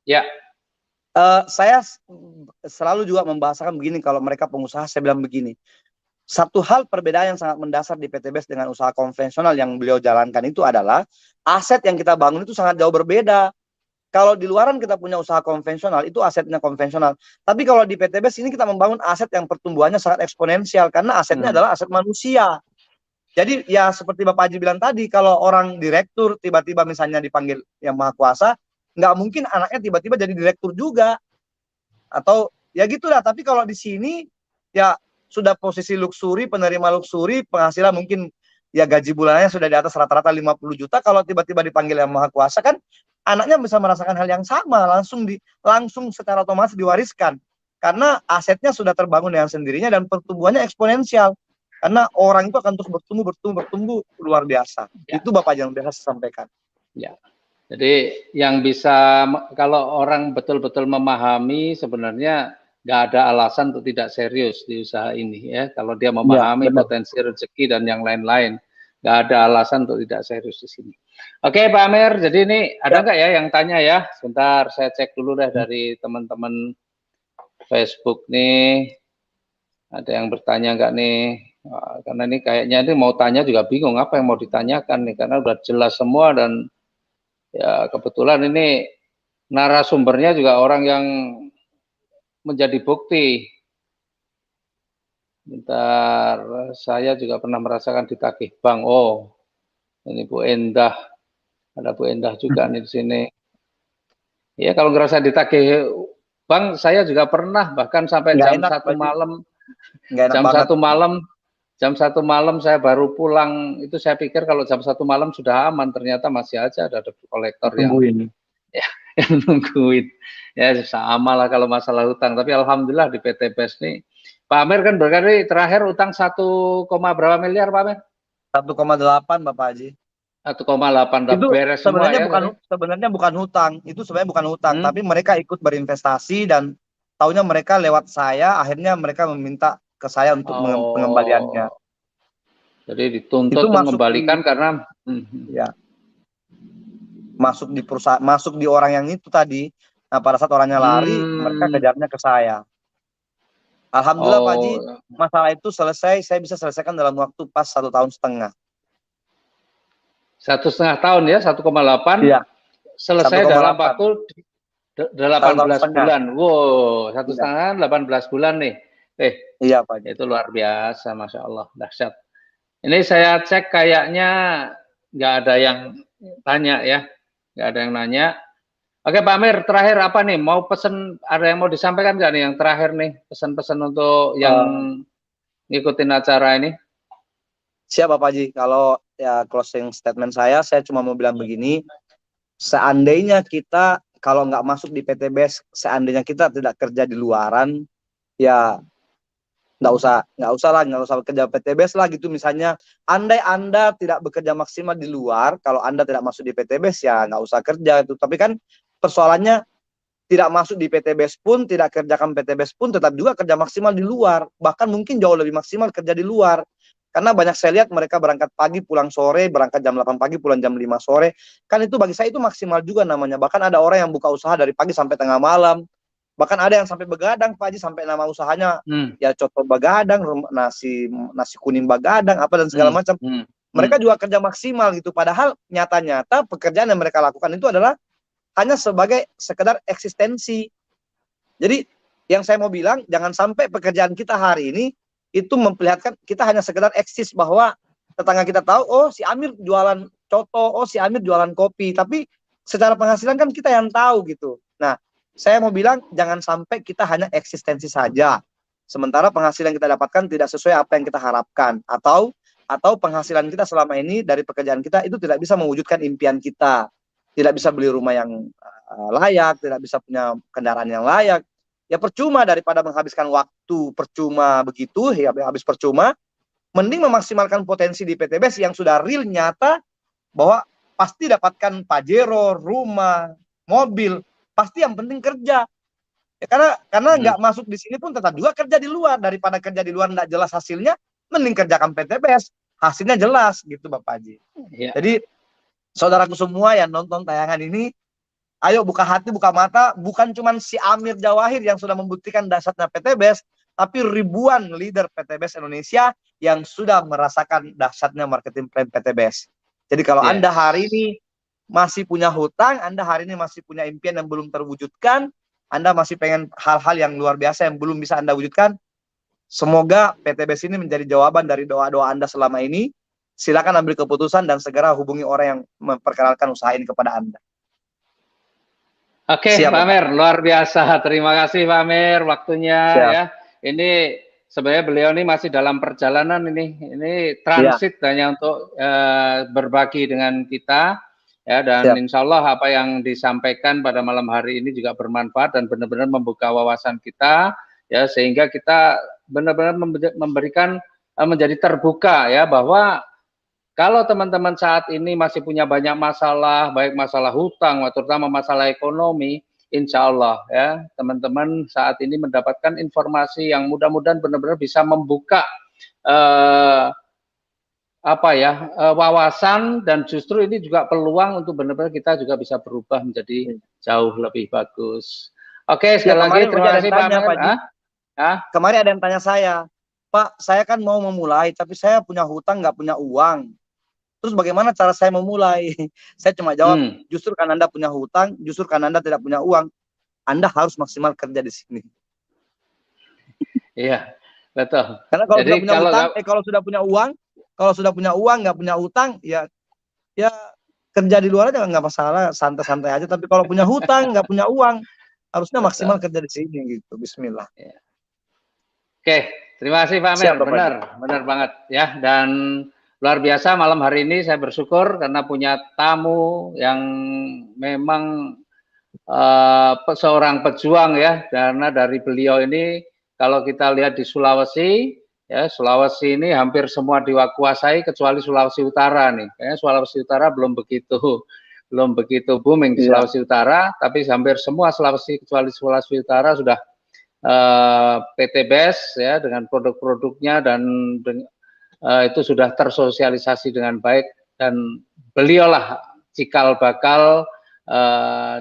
ya. Saya selalu juga membahasakan begini, kalau mereka pengusaha, saya bilang begini, satu hal perbedaan yang sangat mendasar di PTBS dengan usaha konvensional yang beliau jalankan itu adalah aset yang kita bangun itu sangat jauh berbeda. Kalau di luaran kita punya usaha konvensional, itu asetnya konvensional. Tapi kalau di PTBS ini kita membangun aset yang pertumbuhannya sangat eksponensial, karena asetnya adalah aset manusia. Jadi ya seperti Bapak Haji bilang tadi, kalau orang direktur tiba-tiba misalnya dipanggil yang maha kuasa, nggak mungkin anaknya tiba-tiba jadi direktur juga. Atau ya gitulah. Tapi kalau di sini ya sudah posisi luxury, penerima luxury, penghasilan mungkin ya gaji bulanannya sudah di atas rata-rata 50 juta, kalau tiba-tiba dipanggil yang maha kuasa kan anaknya bisa merasakan hal yang sama, langsung secara otomatis diwariskan, karena asetnya sudah terbangun dengan sendirinya dan pertumbuhannya eksponensial, karena orang itu akan terus bertumbuh luar biasa. Itu Bapak yang biasa sampaikan. Ya, jadi yang bisa, kalau orang betul-betul memahami, sebenarnya nggak ada alasan untuk tidak serius di usaha ini, ya. Kalau dia memahami potensi rezeki dan yang lain-lain, nggak ada alasan untuk tidak serius di sini. Oke, Pak Amir, jadi ini ada nggak ya yang tanya ya? Sebentar, saya cek dulu deh dari teman-teman Facebook nih. Ada yang bertanya nggak nih? Nah, karena ini kayaknya ini mau tanya juga bingung apa yang mau ditanyakan nih, karena udah jelas semua dan ya kebetulan ini narasumbernya juga orang yang menjadi bukti. Bentar, saya juga pernah merasakan ditagih bank. Oh, ini Bu Endah. Ada Bu Endah juga nih di sini. Ya, kalau ngerasa ditagih bank, saya juga pernah, bahkan sampai jam 1 malam. Jam 1 malam saya baru pulang. Itu saya pikir kalau jam 1 malam sudah aman, ternyata masih aja ada debt collector yang nungguin. Ya, sama lah kalau masalah utang. Tapi alhamdulillah di PTBS nih, Pak Amir kan berkali terakhir utang 1, berapa miliar Pak Amir? 1,8 Bapak Haji. 1,8 itu beres semua ya. Sebenarnya bukan hutang, itu sebenarnya bukan hutang, tapi mereka ikut berinvestasi dan taunya mereka lewat saya, akhirnya mereka meminta ke saya untuk pengembaliannya. Jadi dituntut mengembalikan karena ya masuk di perusahaan, masuk di orang yang itu tadi. Nah, pada saat orangnya lari, mereka kejarnya ke saya. Alhamdulillah Pak Haji, masalah itu selesai, saya bisa selesaikan dalam waktu pas 1,5 tahun. 1,5 tahun ya, 1,8. Iya. Selesai 1, dalam waktu 18 bulan. Wow, 1,5 18 bulan nih. Iya Pak Haji. Itu luar biasa, Masya Allah, dahsyat. Ini saya cek kayaknya nggak ada yang tanya ya, nggak ada yang nanya. Oke Pak Amir, terakhir apa nih? Mau pesen, ada yang mau disampaikan nggak nih yang terakhir nih? Pesan-pesan untuk yang ngikutin acara ini? Siap Pak Haji, kalau ya closing statement saya cuma mau bilang begini, seandainya kita kalau nggak masuk di PTBS, seandainya kita tidak kerja di luaran, ya nggak usah kerja PTBS lah gitu. Misalnya, andai Anda tidak bekerja maksimal di luar, kalau Anda tidak masuk di PTBS ya nggak usah kerja itu. Tapi kan persoalannya tidak masuk di PTBS pun, tidak kerjakan PTBS pun, tetap juga kerja maksimal di luar. Bahkan mungkin jauh lebih maksimal kerja di luar. Karena banyak saya lihat mereka berangkat pagi, pulang sore, berangkat jam 8 pagi, pulang jam 5 sore. Kan itu bagi saya itu maksimal juga namanya. Bahkan ada orang yang buka usaha dari pagi sampai tengah malam. Bahkan ada yang sampai begadang Pak Haji, sampai nama usahanya ya coto begadang, nasi kuning begadang, apa dan segala macam. Mereka juga kerja maksimal gitu. Padahal nyata-nyata pekerjaan yang mereka lakukan itu adalah hanya sebagai sekedar eksistensi. Jadi yang saya mau bilang, jangan sampai pekerjaan kita hari ini itu memperlihatkan kita hanya sekedar eksis, bahwa tetangga kita tahu, oh si Amir jualan coto, oh si Amir jualan kopi, tapi secara penghasilan kan kita yang tahu gitu. Nah, saya mau bilang jangan sampai kita hanya eksistensi saja, sementara penghasilan yang kita dapatkan tidak sesuai apa yang kita harapkan, atau atau penghasilan kita selama ini dari pekerjaan kita itu tidak bisa mewujudkan impian kita, tidak bisa beli rumah yang layak, tidak bisa punya kendaraan yang layak, ya percuma. Daripada menghabiskan waktu percuma begitu, ya habis percuma, mending memaksimalkan potensi di PTBS yang sudah real nyata bahwa pasti dapatkan Pajero, rumah, mobil, pasti yang penting kerja. Ya, karena nggak masuk di sini pun tetap juga kerja di luar. Daripada kerja di luar nggak jelas hasilnya, mending kerjakan PTBS, hasilnya jelas gitu Bapak Haji. Ya. Jadi saudaraku semua yang nonton tayangan ini, ayo buka hati, buka mata. Bukan cuma si Amir Jawahir yang sudah membuktikan dahsyatnya PTBS, tapi ribuan leader PTBS Indonesia yang sudah merasakan dahsyatnya marketing plan PTBS. Jadi kalau Anda hari ini masih punya hutang, Anda hari ini masih punya impian yang belum terwujudkan, Anda masih pengen hal-hal yang luar biasa yang belum bisa Anda wujudkan, semoga PTBS ini menjadi jawaban dari doa-doa Anda selama ini. Silakan ambil keputusan dan segera hubungi orang yang memperkenalkan usaha ini kepada Anda. Oke, Pak Amir, luar biasa. Terima kasih Pak Amir, waktunya ya. Ini sebenarnya beliau ini masih dalam perjalanan ini transit hanya untuk berbagi dengan kita ya, dan insya Allah apa yang disampaikan pada malam hari ini juga bermanfaat dan benar-benar membuka wawasan kita ya, sehingga kita benar-benar memberikan menjadi terbuka ya, bahwa kalau teman-teman saat ini masih punya banyak masalah, baik masalah hutang, terutama masalah ekonomi, insya Allah ya, teman-teman saat ini mendapatkan informasi yang mudah-mudahan benar-benar bisa membuka wawasan, dan justru ini juga peluang untuk benar-benar kita juga bisa berubah menjadi jauh lebih bagus. Oke, sekali lagi terima kasih Pak Amir. Kemarin ada yang tanya saya, Pak, saya kan mau memulai, tapi saya punya hutang, nggak punya uang. Terus bagaimana cara saya memulai? Saya cuma jawab, justru karena Anda punya hutang, justru karena Anda tidak punya uang, Anda harus maksimal kerja di sini. Iya, betul. Karena kalau sudah punya hutang, kalau sudah punya uang, nggak punya hutang, ya kerja di luar aja nggak masalah, santai-santai aja. Tapi kalau punya hutang, nggak punya uang, harusnya maksimal kerja di sini gitu. Bismillah. Ya. Oke, terima kasih Pak Amir. Benar banget ya. Dan luar biasa malam hari ini saya bersyukur karena punya tamu yang memang seorang pejuang ya, karena dari beliau ini kalau kita lihat di Sulawesi ya, Sulawesi ini hampir semua diwakuasai kecuali Sulawesi Utara nih. Kayaknya Sulawesi Utara belum begitu booming di Sulawesi Utara, tapi hampir semua Sulawesi kecuali Sulawesi Utara sudah PTBS ya dengan produk-produknya, dan itu sudah tersosialisasi dengan baik, dan beliaulah cikal bakal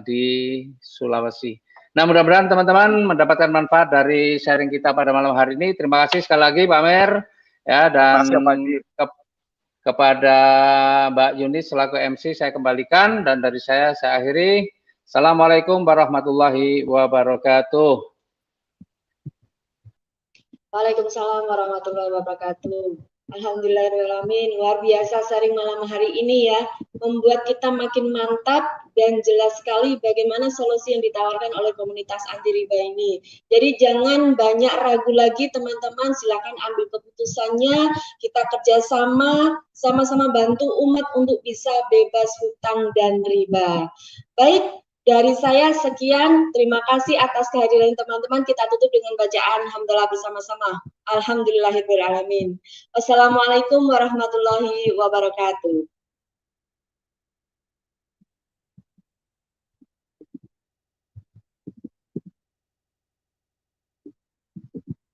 di Sulawesi. Nah, mudah-mudahan teman-teman mendapatkan manfaat dari sharing kita pada malam hari ini. Terima kasih sekali lagi Pak Amir ya, dan kepada Mbak Yunis selaku MC saya kembalikan, dan dari saya akhiri. Assalamualaikum warahmatullahi wabarakatuh. Waalaikumsalam warahmatullahi wabarakatuh. Alhamdulillahirrahmanirrahim. Luar biasa sharing malam hari ini ya, membuat kita makin mantap dan jelas sekali bagaimana solusi yang ditawarkan oleh komunitas anti riba ini. Jadi jangan banyak ragu lagi teman-teman, silakan ambil keputusannya, kita kerjasama, sama-sama bantu umat untuk bisa bebas hutang dan riba. Baik, dari saya sekian, terima kasih atas kehadiran teman-teman. Kita tutup dengan bacaan hamdalah bersama-sama. Alhamdulillahirrahmanirrahim. Wassalamualaikum warahmatullahi wabarakatuh.